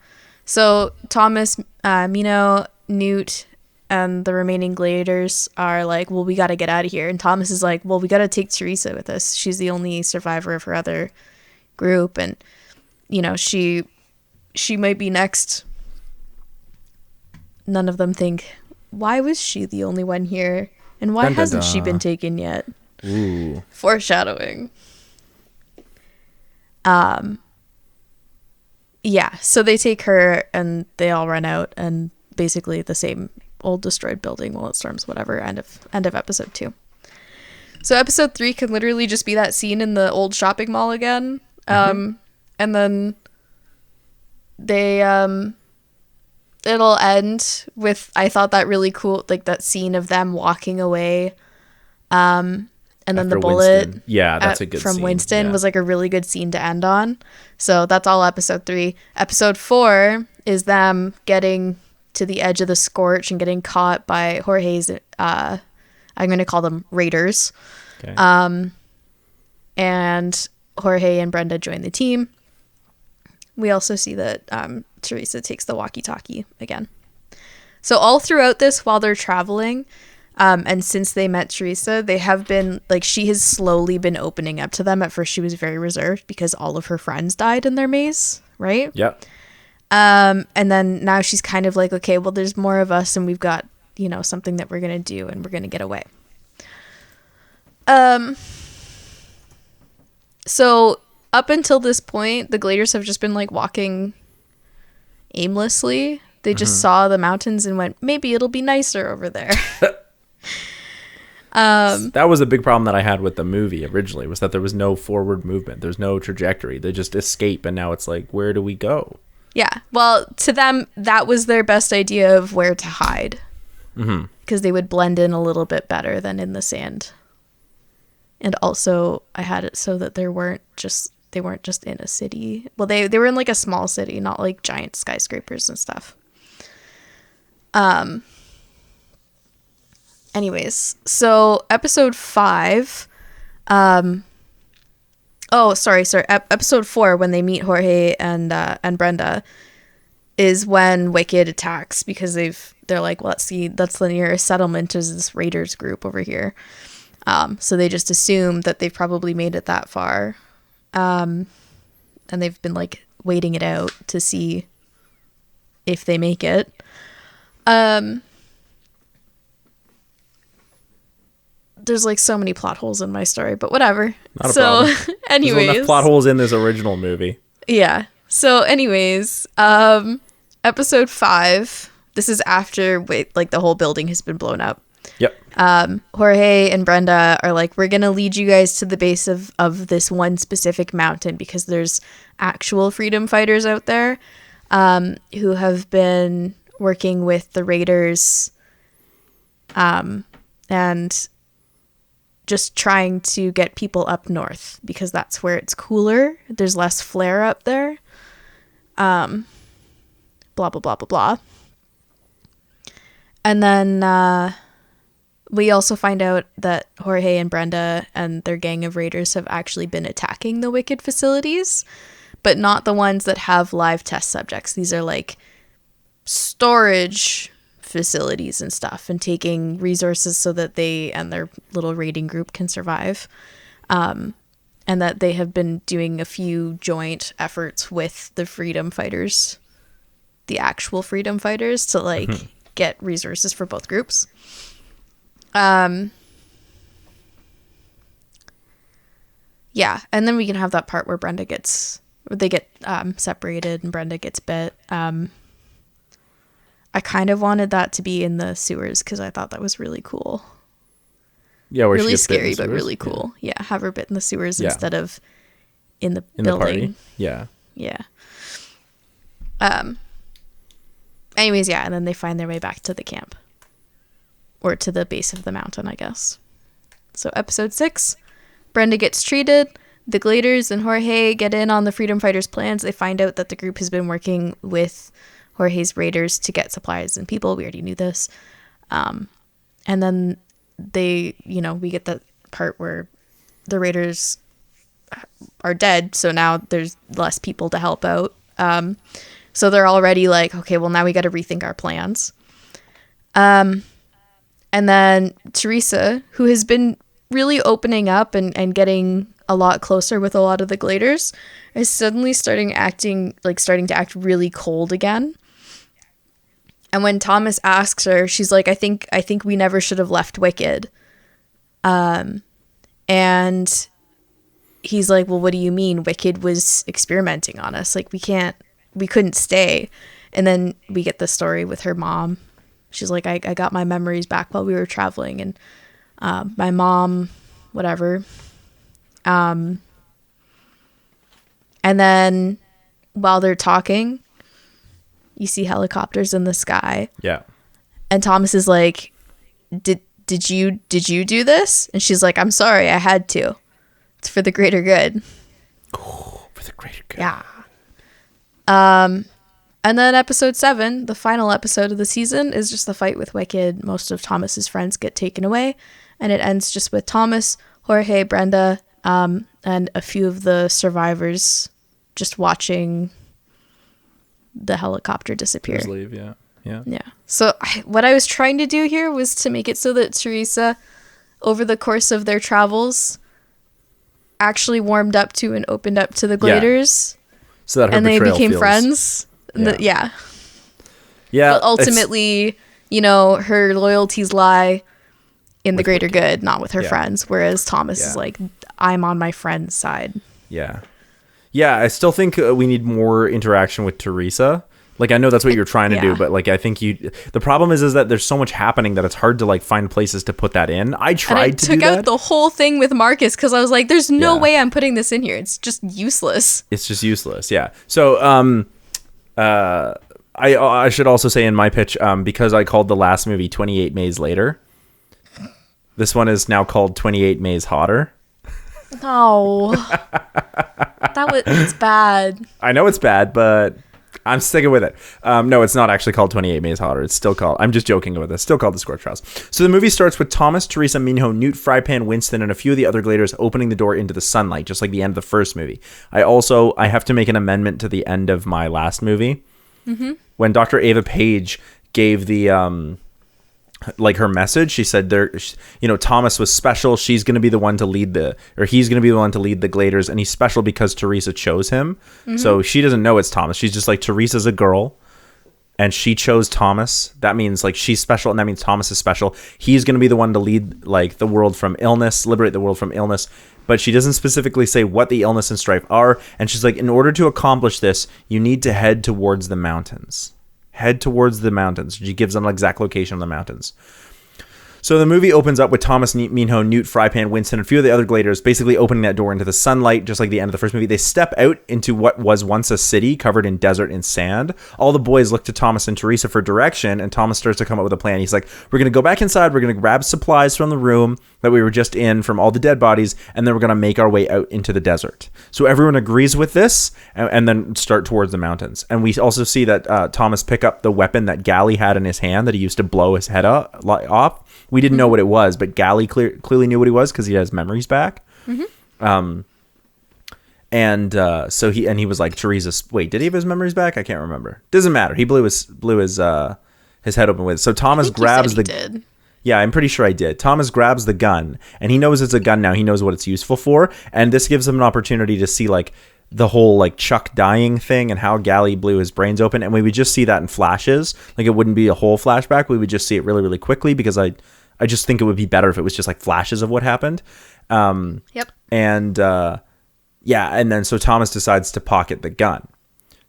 So Thomas, Mino, Newt, and the remaining Gladers are like, well, we got to get out of here. And Thomas is like, well, we got to take Teresa with us. She's the only survivor of her other group, and you know she might be next. None of them think, why was she the only one here, and why hasn't she been taken yet? Ooh. Foreshadowing. Yeah, so they take her and they all run out, and basically the same old destroyed building while it storms, whatever. End of episode 2. So episode 3 can literally just be that scene in the old shopping mall again. And then they it'll end with, I thought that really cool, like that scene of them walking away. And then the bullet Winston. Yeah, that's a good from scene. Winston was like a really good scene to end on. So that's all episode 3. Episode 4 is them getting to the edge of the Scorch and getting caught by Jorge's, I'm going to call them raiders. Okay. And Jorge and Brenda join the team. We also see that Teresa takes the walkie-talkie again. So all throughout this, while they're traveling... and since they met Teresa, they have been, like, she has slowly been opening up to them. At first, she was very reserved because all of her friends died in their maze, right? Yep. And then now she's kind of like, okay, well, there's more of us and we've got, you know, something that we're going to do and we're going to get away. So up until this point, the Gladers have just been, like, walking aimlessly. They just saw the mountains and went, maybe it'll be nicer over there. That was a big problem that I had with the movie originally, was that there was no forward movement. There's no trajectory. They just escape, and now it's like, where do we go? Yeah. Well, to them, that was their best idea of where to hide. Because they would blend in a little bit better than in the sand. And also, I had it so that they weren't just in a city. Well, they were in like a small city, not like giant skyscrapers and stuff. Anyways, so episode 5, episode 4, when they meet Jorge and Brenda, is when Wicked attacks, because they're like, well, let's the nearest settlement is this raiders group over here. So they just assume that they've probably made it that far, and they've been like waiting it out to see if they make it. There's like so many plot holes in my story, but whatever. Not a problem. Anyways, there's enough plot holes in this original movie. Yeah. So anyways, episode 5, this is after like the whole building has been blown up. Yep. Jorge and Brenda are like, we're going to lead you guys to the base of this one specific mountain, because there's actual freedom fighters out there who have been working with the raiders and just trying to get people up north, because that's where it's cooler. There's less flare up there. Blah, blah, blah, blah, blah. And then we also find out that Jorge and Brenda and their gang of raiders have actually been attacking the Wicked facilities, but not the ones that have live test subjects. These are like storage facilities and stuff, and taking resources so that they and their little raiding group can survive. And that they have been doing a few joint efforts with the freedom fighters, the actual freedom fighters, to like get resources for both groups. Yeah, and then we can have that part where they get separated and Brenda gets bit. I kind of wanted that to be in the sewers, because I thought that was really cool. Yeah, where really she gets bit in the scary, but sewers. really cool. Yeah, have her bit in the sewers Yeah. instead of in the In building. the party. Yeah. Yeah. Anyways, yeah, and then they find their way back to the camp. Or to the base of the mountain, I guess. So episode 6, Brenda gets treated. The Gladers and Jorge get in on the freedom fighters' plans. They find out that the group has been working with Jorge's raiders to get supplies and people. We already knew this. And then we get that part where the raiders are dead, so now there's less people to help out. So they're already like, okay, well, now we got to rethink our plans. And then Teresa, who has been really opening up and getting a lot closer with a lot of the Gladers, is suddenly starting to act really cold again. And when Thomas asks her, she's like, I think we never should have left Wicked. And he's like, well, what do you mean? Wicked was experimenting on us. Like, we couldn't stay. And then we get the story with her mom. She's like, I got my memories back while we were traveling, and my mom, whatever. And then while they're talking, you see helicopters in the sky. Yeah. And Thomas is like, did you do this? And she's like, I'm sorry, I had to. It's for the greater good. Oh, for the greater good. Yeah. And then episode 7, the final episode of the season, is just the fight with Wicked. Most of Thomas's friends get taken away, and it ends just with Thomas, Jorge, Brenda, and a few of the survivors just watching the helicopter disappear. Just leave, yeah. Yeah. So what I was trying to do here was to make it so that Teresa, over the course of their travels, actually warmed up to and opened up to the Gladers. So that her and they betrayal became feels- friends. Yeah. But ultimately, her loyalties lie in the With greater Wicked. good, not with her Yeah. friends. Whereas Thomas Yeah. is like, I'm on my friend's side. Yeah. I still think we need more interaction with Teresa. Like, I know that's what you're trying to do, Yeah. but like, I think the problem is that there's so much happening that it's hard to like find places to put that in. I And I tried to do took out that. the whole thing with Marcus because I was like, there's no Yeah. way I'm putting this in here. It's just useless. It's just useless. Yeah. So, I should also say in my pitch, because I called the last movie 28 Mays Later, this one is now called 28 Mays Hotter. No. It's bad. I know it's bad, but I'm sticking with it. No, it's not actually called 28 Mays Hotter. It's still called, I'm just joking about this, still called The Scorch Trials. So the movie starts with Thomas, Teresa, Minho, Newt, Frypan, Winston, and a few of the other Gladers opening the door into the sunlight, just like the end of the first movie. I have to make an amendment to the end of my last movie. Mm-hmm. When Dr. Ava Page gave the like her message, she said Thomas was special. She's going to be the one to lead he's going to be the one to lead the Gladers, and he's special because Teresa chose him. Mm-hmm. So she doesn't know it's Thomas. She's just like, Teresa's a girl and she chose Thomas. That means like she's special, and that means Thomas is special. He's going to be the one to lead like the world from illness, liberate the world from illness. But she doesn't specifically say what the illness and strife are. And she's like, in order to accomplish this, you need to head towards the mountains. Head towards the mountains. She gives them an exact location of the mountains. So the movie opens up with Thomas, Minho, Newt, Frypan, Winston, and a few of the other Gladers basically opening that door into the sunlight, just like the end of the first movie. They step out into what was once a city covered in desert and sand. All the boys look to Thomas and Teresa for direction, and Thomas starts to come up with a plan. He's like, we're going to go back inside, we're going to grab supplies from the room that we were just in from all the dead bodies, and then we're going to make our way out into the desert. So everyone agrees with this, and then start towards the mountains. And we also see that Thomas pick up the weapon that Gally had in his hand that he used to blow his head off. We didn't know what it was, but Gally clearly knew what he was because he has memories back. Mm-hmm. So he was like, Teresa, wait, did he have his memories back? I can't remember. Doesn't matter. He blew his head open with it. So Thomas grabs the. Did. Yeah, I'm pretty sure I did. Thomas grabs the gun, and he knows it's a gun now. He knows what it's useful for, and this gives him an opportunity to see like the whole like Chuck dying thing and how Gally blew his brains open. And we would just see that in flashes. Like, it wouldn't be a whole flashback. We would just see it really, really quickly because I just think it would be better if it was just like flashes of what happened. Yep. And then so Thomas decides to pocket the gun.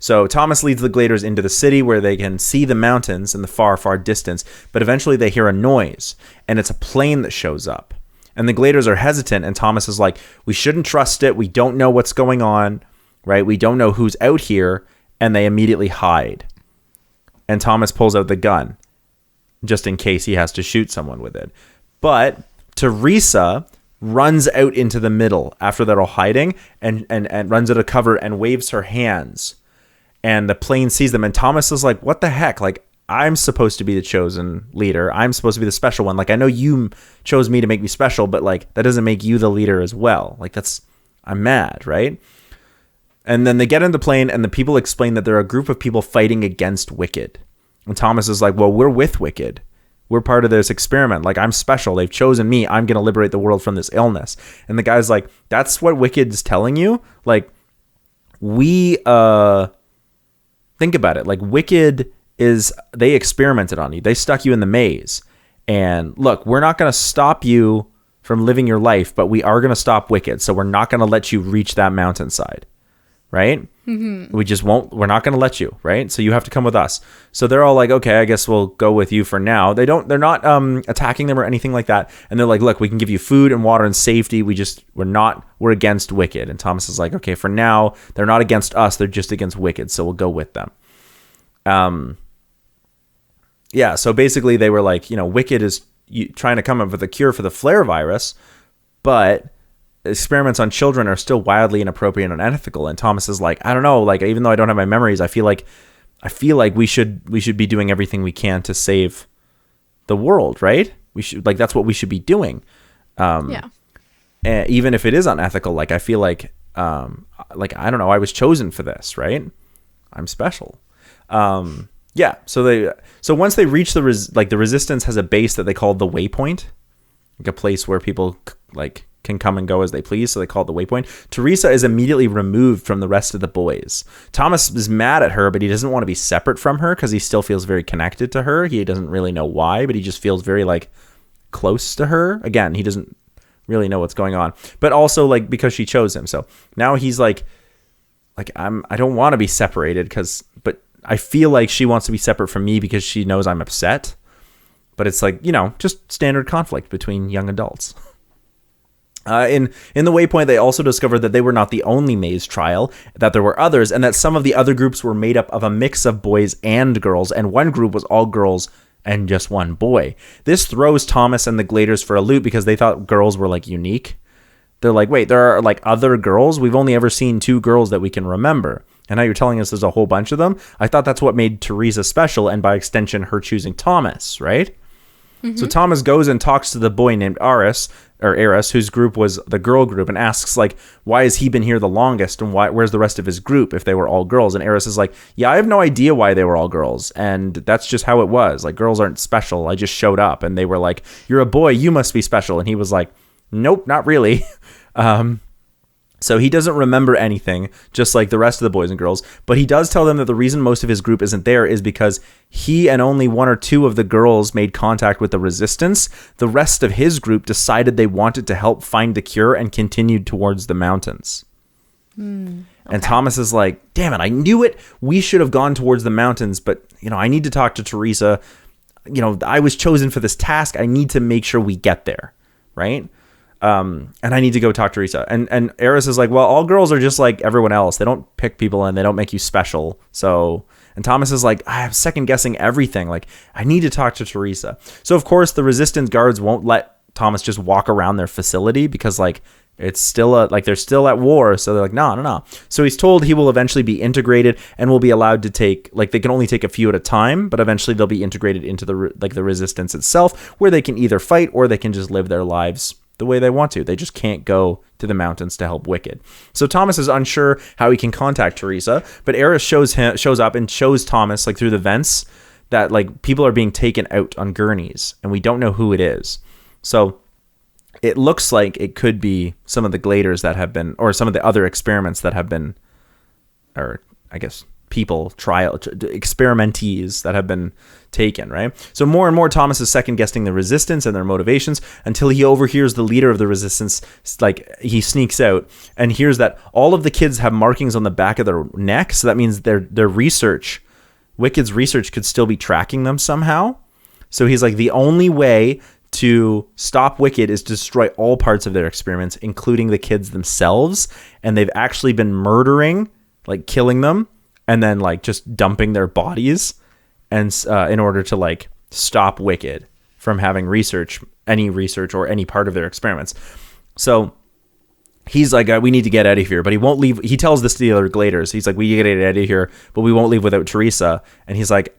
So Thomas leads the Gladers into the city where they can see the mountains in the far, far distance, but eventually they hear a noise, and it's a plane that shows up. And the Gladers are hesitant, and Thomas is like, we shouldn't trust it. We don't know what's going on, right? We don't know who's out here, and they immediately hide. And Thomas pulls out the gun, just in case he has to shoot someone with it. But Teresa runs out into the middle after they're all hiding and runs out of cover and waves her hands. And the plane sees them, and Thomas is like, what the heck? Like, I'm supposed to be the chosen leader. I'm supposed to be the special one. Like, I know you chose me to make me special, but like, that doesn't make you the leader as well. Like, I'm mad, right? And then they get in the plane, and the people explain that they're a group of people fighting against Wicked. And Thomas is like, well, we're with Wicked. We're part of this experiment. Like, I'm special. They've chosen me. I'm going to liberate the world from this illness. And the guy's like, that's what Wicked's telling you? Like, think about it. Like, Wicked they experimented on you. They stuck you in the maze. And look, we're not going to stop you from living your life, but we are going to stop Wicked. So we're not going to let you reach that mountainside. Right? Mm-hmm. We just won't. We're not going to let you. Right? So you have to come with us. So they're all like, okay, I guess we'll go with you for now. They're not attacking them or anything like that. And they're like, look, we can give you food and water and safety. We're against Wicked. And Thomas is like, okay, for now, they're not against us. They're just against Wicked. So we'll go with them. Yeah. So basically they were like, Wicked is trying to come up with a cure for the flare virus, but experiments on children are still wildly inappropriate and unethical. And Thomas is like, I don't know, like, even though I don't have my memories, I feel like we should be doing everything we can to save the world, right? We should, like, that's what we should be doing. Yeah. And even if it is unethical, like, I feel like I don't know, I was chosen for this, right? I'm special. Yeah. So once they reach the resistance has a base that they call the Waypoint, like a place where people like can come and go as they please. So they call it the Waypoint. Teresa is immediately removed from the rest of the boys. Thomas is mad at her, but he doesn't want to be separate from her because he still feels very connected to her. He doesn't really know why, but he just feels very like close to her. Again, he doesn't really know what's going on, but also like because she chose him. So now he's like I don't want to be separated but I feel like she wants to be separate from me because she knows I'm upset. But it's like, just standard conflict between young adults. In the Waypoint, they also discovered that they were not the only maze trial, that there were others, and that some of the other groups were made up of a mix of boys and girls, and one group was all girls and just one boy. This throws Thomas and the Gladers for a loop because they thought girls were like unique. They're like, wait, there are like other girls? We've only ever seen 2 girls that we can remember. And now you're telling us there's a whole bunch of them? I thought that's what made Teresa special, and by extension, her choosing Thomas, right? Mm-hmm. So Thomas goes and talks to the boy named Aris, whose group was the girl group, and asks, like, why has he been here the longest, and where's the rest of his group if they were all girls? And Aris is like, yeah, I have no idea why they were all girls, and that's just how it was. Like, girls aren't special. I just showed up, and they were like, you're a boy, you must be special. And he was like, nope, not really. So he doesn't remember anything, just like the rest of the boys and girls. But he does tell them that the reason most of his group isn't there is because he and only 1 or 2 of the girls made contact with the resistance. The rest of his group decided they wanted to help find the cure and continued towards the mountains. Okay. And Thomas is like, damn it, I knew it. We should have gone towards the mountains. But, I need to talk to Teresa. I was chosen for this task. I need to make sure we get there. Right? And I need to go talk to Teresa. And Aris is like, well, all girls are just like everyone else. They don't pick people and they don't make you special. So, and Thomas is like, I'm second guessing everything. Like, I need to talk to Teresa. So of course the resistance guards won't let Thomas just walk around their facility because like it's still they're still at war. So they're like, no. So he's told he will eventually be integrated and will be allowed to take, like, they can only take a few at a time, but eventually they'll be integrated into the resistance itself, where they can either fight or they can just live their lives the way they want to. They just can't go to the mountains to help Wicked. So Thomas is unsure how he can contact Teresa, but Aris shows up and shows Thomas, like, through the vents that, like, people are being taken out on gurneys and we don't know who it is. So it looks like it could be some of the Gladers that have been, or some of the other experiments that have been, or I guess experimentees that have been taken, right? So more and more Thomas is second guessing the resistance and their motivations until he overhears the leader of the resistance, like, he sneaks out and hears that all of the kids have markings on the back of their neck. So that means their research, Wicked's research, could still be tracking them somehow. So he's like, the only way to stop Wicked is to destroy all parts of their experiments, including the kids themselves. And they've actually been murdering, like killing them, and then like just dumping their bodies, and in order to like stop Wicked from having any research or any part of their experiments. So he's like, we need to get out of here, but he won't leave. He tells this to the other Gladers. He's like, we get out of here, but we won't leave without Teresa. And he's like,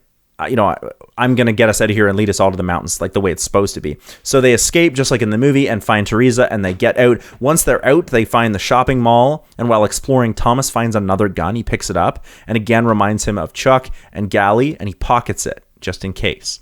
I'm going to get us out of here and lead us all to the mountains, like the way it's supposed to be. So they escape just like in the movie and find Teresa, and they get out. Once they're out, they find the shopping mall. And while exploring, Thomas finds another gun. He picks it up and again reminds him of Chuck and Gally, and he pockets it just in case.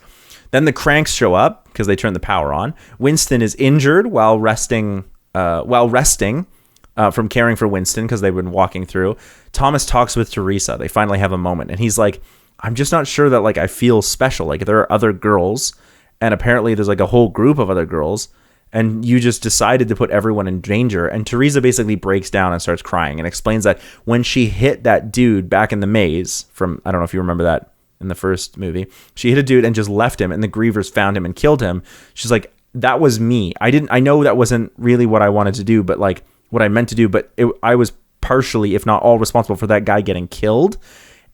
Then the Cranks show up because they turn the power on. Winston is injured while resting from caring for Winston because they've been walking through. Thomas talks with Teresa. They finally have a moment, and he's like, I'm just not sure that like I feel special. Like, there are other girls, and apparently there's like a whole group of other girls, and you just decided to put everyone in danger. And Teresa basically breaks down and starts crying and explains that when she hit that dude back in the maze from, I don't know if you remember that in the first movie, she hit a dude and just left him, and the Grievers found him and killed him. She's like, that was me. I know that wasn't really what I wanted to do, but like what I meant to do, but I was partially, if not all, responsible for that guy getting killed.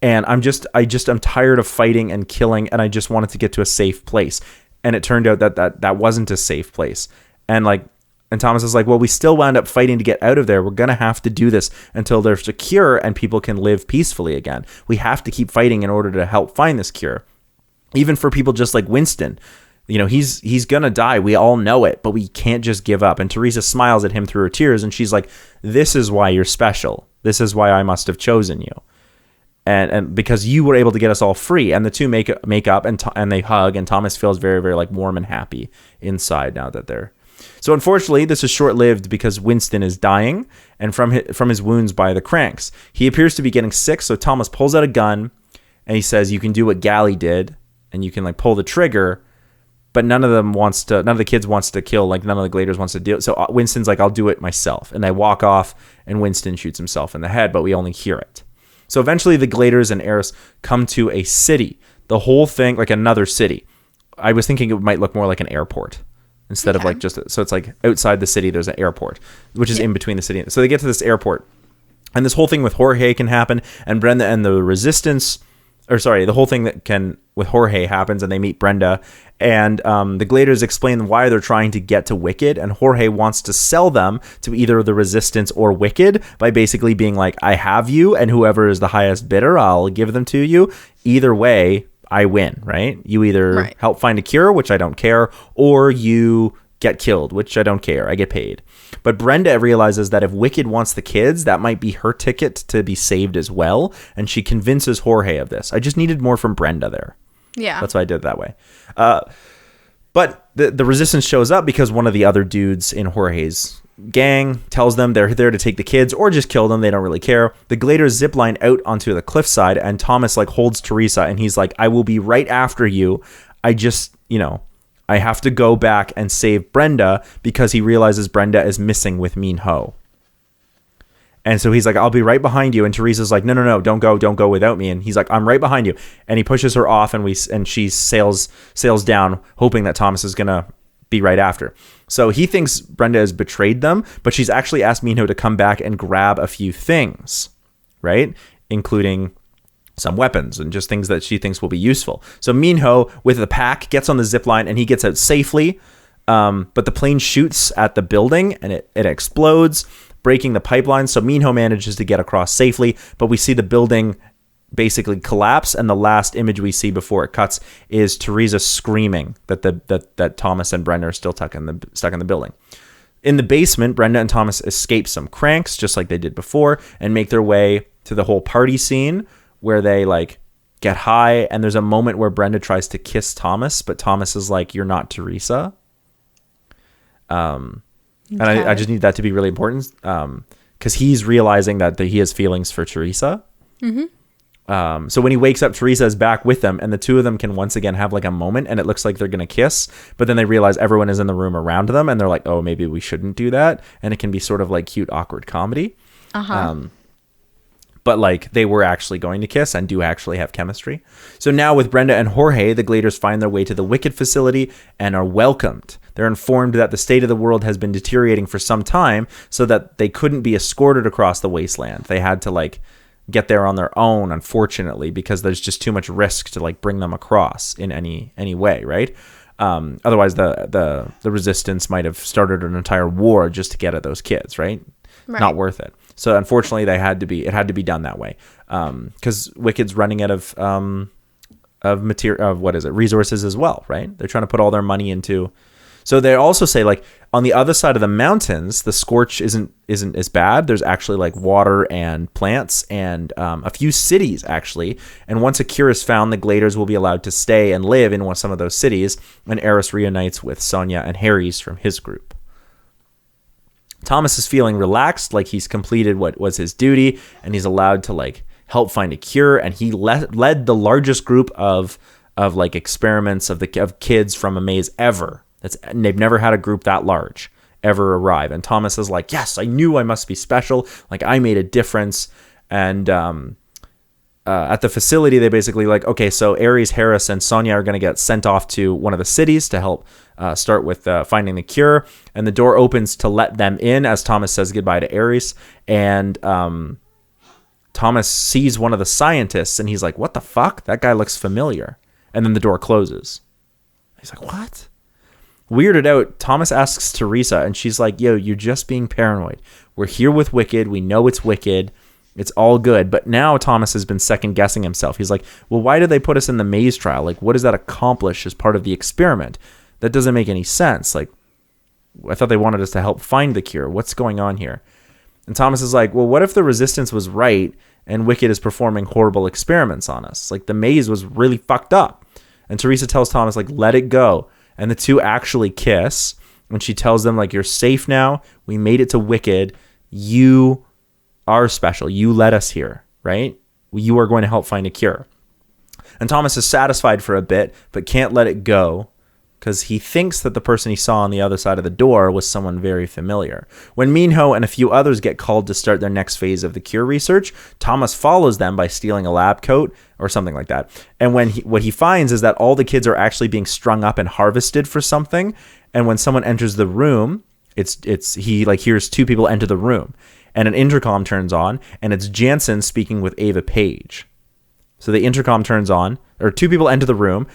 And I'm tired of fighting and killing, and I just wanted to get to a safe place. And it turned out that wasn't a safe place. And Thomas is like, well, we still wound up fighting to get out of there. We're going to have to do this until there's a cure and people can live peacefully again. We have to keep fighting in order to help find this cure. Even for people just like Winston, he's going to die. We all know it, but we can't just give up. And Teresa smiles at him through her tears, and she's like, this is why you're special. This is why I must have chosen you. And because you were able to get us all free. And the two make up and they hug, and Thomas feels very, very like warm and happy inside now that they're. So unfortunately, this is short-lived because Winston is dying and from his wounds by the Cranks. He appears to be getting sick, so Thomas pulls out a gun and he says, you can do what Gally did and you can like pull the trigger, but none of the kids wants to kill, like none of the Gladers wants to do it. So Winston's like, I'll do it myself. And they walk off and Winston shoots himself in the head, but we only hear it. So eventually the Gladers and Eris come to a city. The whole thing, like another city. I was thinking it might look more like an airport instead of like just, so it's like outside the city, there's an airport, which is in between the city. So they get to this airport, and this whole thing with Jorge can happen, and Brenda and the resistance, or sorry, the whole thing that can with Jorge happens, and they meet Brenda, and the Gladers explain why they're trying to get to Wicked, and Jorge wants to sell them to either the Resistance or Wicked by basically being like, I have you, and whoever is the highest bidder, I'll give them to you. Either way, I win, right? You either help find a cure, which I don't care, or you get killed, which I don't care. I get paid. But Brenda realizes that if Wicked wants the kids, that might be her ticket to be saved as well. And she convinces Jorge of this. I just needed more from Brenda there. Yeah. That's why I did it that way. But the resistance shows up because one of the other dudes in Jorge's gang tells them they're there to take the kids or just kill them. They don't really care. The Gladers zipline out onto the cliffside, and Thomas like holds Teresa, and he's like, I will be right after you. I just, I have to go back and save Brenda, because he realizes Brenda is missing with Min Ho. And so he's like, I'll be right behind you. And Teresa's like, no, don't go without me. And he's like, I'm right behind you. And he pushes her off, and she sails down, hoping that Thomas is going to be right after. So he thinks Brenda has betrayed them, but she's actually asked Min Ho to come back and grab a few things, right? Including some weapons and just things that she thinks will be useful. So Min Ho, with the pack, gets on the zip line, and he gets out safely. But the plane shoots at the building, and it explodes, breaking the pipeline. So Min Ho manages to get across safely, but we see the building basically collapse, and the last image we see before it cuts is Teresa screaming that Thomas and Brenda are still stuck in the building. In the basement, Brenda and Thomas escape some cranks, just like they did before, and make their way to the whole party scene where they like get high, and there's a moment where Brenda tries to kiss Thomas, but Thomas is like, you're not Teresa. And I just need that to be really important, because he's realizing that he has feelings for Teresa. Mm-hmm. So when he wakes up, Teresa is back with them, and the two of them can once again have like a moment, and it looks like they're going to kiss, but then they realize everyone is in the room around them, and they're like, oh, maybe we shouldn't do that. And it can be sort of like cute, awkward comedy. But like they were actually going to kiss and do actually have chemistry. So now with Brenda and Jorge, the Gladers find their way to the Wicked facility and are welcomed. They're informed that the state of the world has been deteriorating for some time, so that they couldn't be escorted across the wasteland. They had to like get there on their own, unfortunately, because there's just too much risk to like bring them across in any way, right? Otherwise, the resistance might have started an entire war just to get at those kids, right? Not worth it. So unfortunately, it had to be done that way, because Wicked's running out of resources as well, right? They're trying to put all their money into. So they also say like on the other side of the mountains, the Scorch isn't as bad. There's actually like water and plants and a few cities actually. And once a cure is found, the Gladers will be allowed to stay and live in some of those cities. And Eris reunites with Sonia and Harry's from his group. Thomas is feeling relaxed, like he's completed what was his duty, and he's allowed to like help find a cure. And he led the largest group of like experiments of kids from a maze ever. They've never had a group that large ever arrive. And Thomas is like, yes, I knew I must be special. Like I made a difference. And at the facility, they basically like, okay, so Ares, Harris, and Sonia are going to get sent off to one of the cities to help start with finding the cure. And the door opens to let them in as Thomas says goodbye to Ares. And Thomas sees one of the scientists, and he's like, what the fuck? That guy looks familiar. And then the door closes. He's like, what? Weirded out, Thomas asks Teresa, and she's like, yo, you're just being paranoid. We're here with Wicked. We know it's Wicked. It's all good. But now Thomas has been second guessing himself. He's like, well, why did they put us in the maze trial? Like, what does that accomplish as part of the experiment? That doesn't make any sense. Like, I thought they wanted us to help find the cure. What's going on here? And Thomas is like, well, what if the resistance was right and Wicked is performing horrible experiments on us? Like, the maze was really fucked up. And Teresa tells Thomas, like, let it go. And the two actually kiss. And she tells them, like, you're safe now. We made it to Wicked. You are special. You led us here, right? You are going to help find a cure. And Thomas is satisfied for a bit, but can't let it go because he thinks that the person he saw on the other side of the door was someone very familiar. When Minho and a few others get called to start their next phase of the cure research, Thomas follows them by stealing a lab coat or something like that. And what he finds is that all the kids are actually being strung up and harvested for something. And when someone enters the room, he like hears two people enter the room, and an intercom turns on, and it's Jansen speaking with Ava Page. So the intercom turns on, or two people enter the room,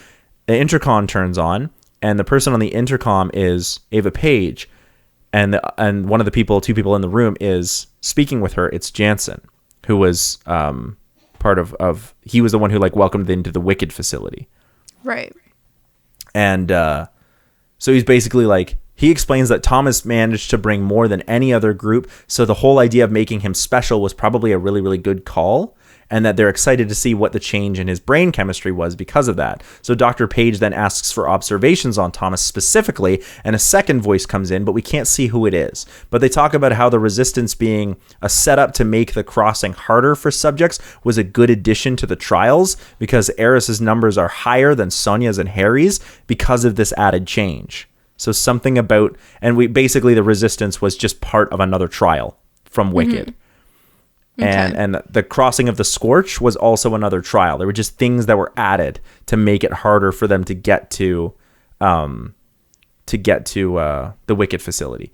the intercom turns on, and the person on the intercom is Ava Page, and one of the two people in the room is speaking with her. It's Jansen, who was part of he was the one who like welcomed them into the Wicked facility. Right. And so he's basically like, he explains that Thomas managed to bring more than any other group, so the whole idea of making him special was probably a really, really good call, and that they're excited to see what the change in his brain chemistry was because of that. So Dr. Page then asks for observations on Thomas specifically, and a second voice comes in, but we can't see who it is. But they talk about how the resistance being a setup to make the crossing harder for subjects was a good addition to the trials, because Eris's numbers are higher than Sonya's and Harry's because of this added change. So something about, and the resistance was just part of another trial from Wicked. Mm-hmm. Okay. And the crossing of the Scorch was also another trial. There were just things that were added to make it harder for them to get to the Wicked facility.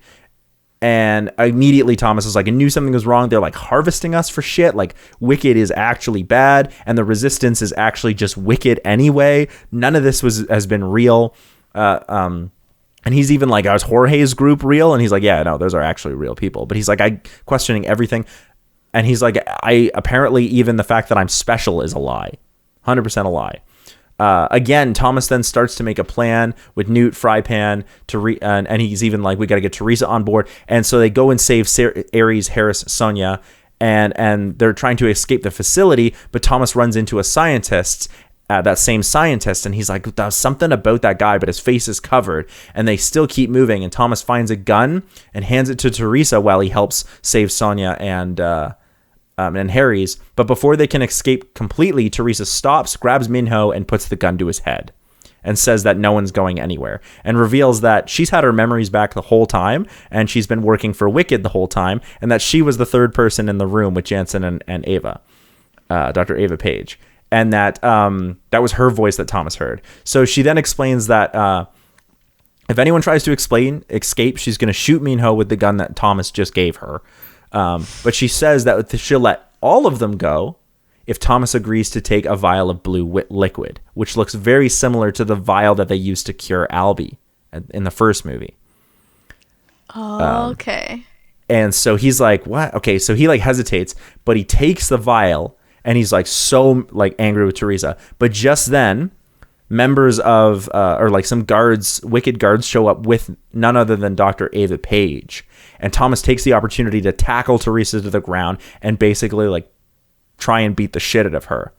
And immediately Thomas is like, I knew something was wrong. They're like harvesting us for shit. Like Wicked is actually bad, and the resistance is actually just wicked anyway. None of this has been real. And he's even like, is Jorge's group real? And he's like, yeah, no, those are actually real people. But he's like, I questioning everything. And he's like, apparently even the fact that I'm special is a lie. 100% a lie. Again, Thomas then starts to make a plan with Newt, Frypan, and he's even like, we got to get Teresa on board. And so they go and save Ares, Harris, Sonia, and they're trying to escape the facility. But Thomas runs into a scientist, that same scientist, and he's like, there's something about that guy, but his face is covered. And they still keep moving, and Thomas finds a gun and hands it to Teresa while he helps save Sonia and Harry's. But before they can escape completely, Teresa stops, grabs Minho, and puts the gun to his head and says that no one's going anywhere, and reveals that she's had her memories back the whole time, and she's been working for Wicked the whole time, and that she was the third person in the room with Jansen and Ava, Dr. Ava Page, and that that was her voice that Thomas heard. So she then explains that if anyone tries to escape, she's going to shoot Minho with the gun that Thomas just gave her. But she says that she'll let all of them go if Thomas agrees to take a vial of blue liquid, which looks very similar to the vial that they used to cure Albie in the first movie. Oh, okay. And so he's like, what? Okay, so he like hesitates, but he takes the vial, and he's like so like angry with Teresa. But just then, members of or like some guards, Wicked guards, show up with none other than Dr. Ava Page. And Thomas takes the opportunity to tackle Teresa to the ground and basically like try and beat the shit out of her.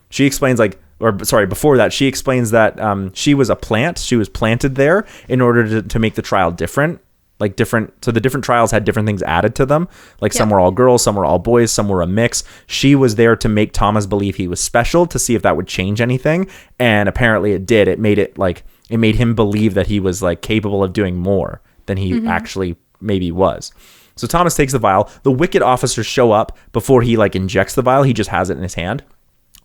She explains before that, she explains that she was a plant. She was planted there in order to make the trial different. So the different trials had different things added to them. Like some were all girls, some were all boys, some were a mix. She was there to make Thomas believe he was special, to see if that would change anything. And apparently it did. It made him believe that he was like capable of doing more than he actually maybe was. So Thomas takes the vial. The Wicked officers show up before he like injects the vial. He just has it in his hand.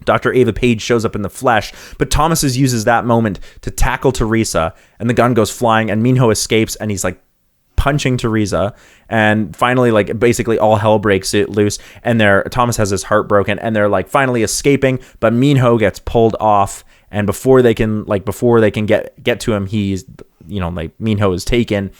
Dr. Ava Page shows up in the flesh, but Thomas uses that moment to tackle Teresa, and the gun goes flying, and Minho escapes, and he's like punching Teresa, and finally like basically all hell breaks loose, and Thomas has his heart broken, and they're like finally escaping, but Minho gets pulled off, and before they can get to him, he's Minho is taken,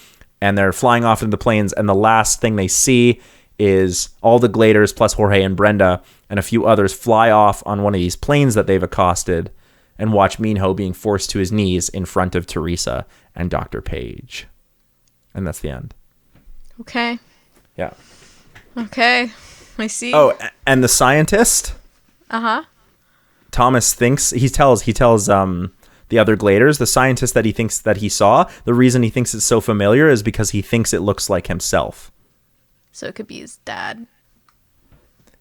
and they're flying off into the planes, and the last thing they see is all the Gladers plus Jorge and Brenda and a few others fly off on one of these planes that they've accosted, and watch Minho being forced to his knees in front of Teresa and Dr. Page. And that's the end. Okay. Yeah. Okay. I see. Oh, and the scientist? Uh-huh. Thomas thinks, he tells the other Gladers, the scientist that he thinks that he saw, the reason he thinks it's so familiar is because he thinks it looks like himself. So it could be his dad.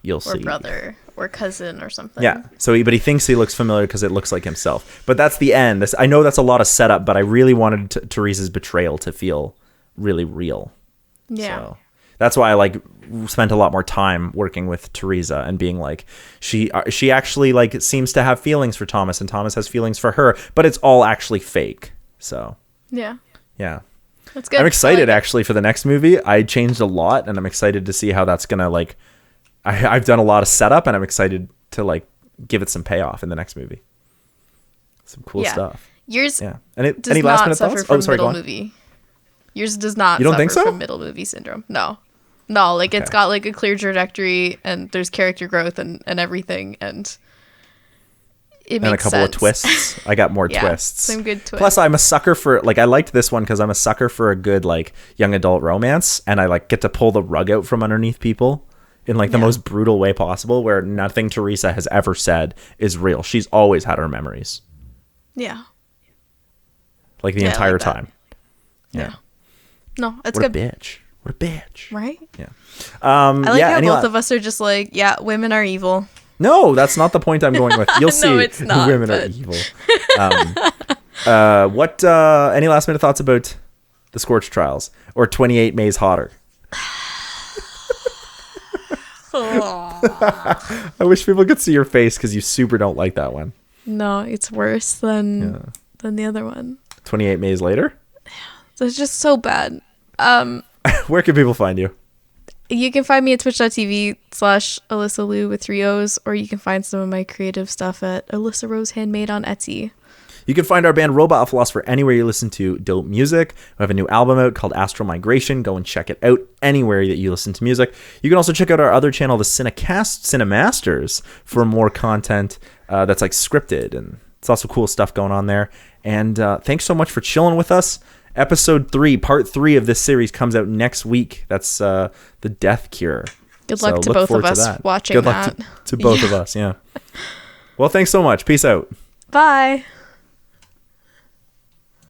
you'll or see. brother or cousin or something. Yeah. So, but he thinks he looks familiar because it looks like himself. But that's the end. I know that's a lot of setup, but I really wanted Teresa's betrayal to feel really real. Yeah. So that's why I like spent a lot more time working with Teresa and being like, she actually like seems to have feelings for Thomas, and Thomas has feelings for her, but it's all actually fake. So Yeah. yeah. That's good. I'm excited I like it. actually for the next movie. I changed a lot, and I'm excited to see how that's gonna like. I've done a lot of setup, and I'm excited to like give it some payoff in the next movie. Some cool stuff. Yours Yeah. Any does last not minute suffer thoughts? from Oh, sorry. Go middle on. movie. Yours does not You don't suffer think so? from middle movie syndrome. No. Like it's Okay. got like a clear trajectory, and there's character growth and everything, and it makes And a couple sense. of twists. I got more Yeah, twists. some good twists. Plus, I'm a sucker for like I liked this one because I'm a sucker for a good like young adult romance, and I like get to pull the rug out from underneath people in like the most brutal way possible, where nothing Teresa has ever said is real. She's always had her memories, Yeah. like the Yeah, I entire like that. time. Yeah. No, it's What good. a bitch. What a bitch. Right? Yeah. I like yeah, how any both la- of us are just like, yeah, women are evil. No, that's not the point I'm going with. You'll see. No, it's not, Women are but- evil. What? Any last minute thoughts about the Scorch trials or 28 May's Hotter? I wish people could see your face because you super don't like that one. No, it's worse than the other one. 28 May's Later. So it's just so bad. Where can people find you? You can find me at twitch.tv/Alessa Lou with 3 O's, or you can find some of my creative stuff at Alyssa Rose Handmade on Etsy. You can find our band Robot Philosopher anywhere you listen to dope music. We have a new album out called Astral Migration. Go and check it out anywhere that you listen to music. You can also check out our other channel, the CineMasters, for more content that's like scripted, and it's also cool stuff going on there. And thanks so much for chilling with us. Episode 3, part 3 of this series comes out next week. That's the Death Cure. Good luck to look both forward of to us that. watching Good luck that. to both of us, yeah. Well, thanks so much. Peace out. Bye.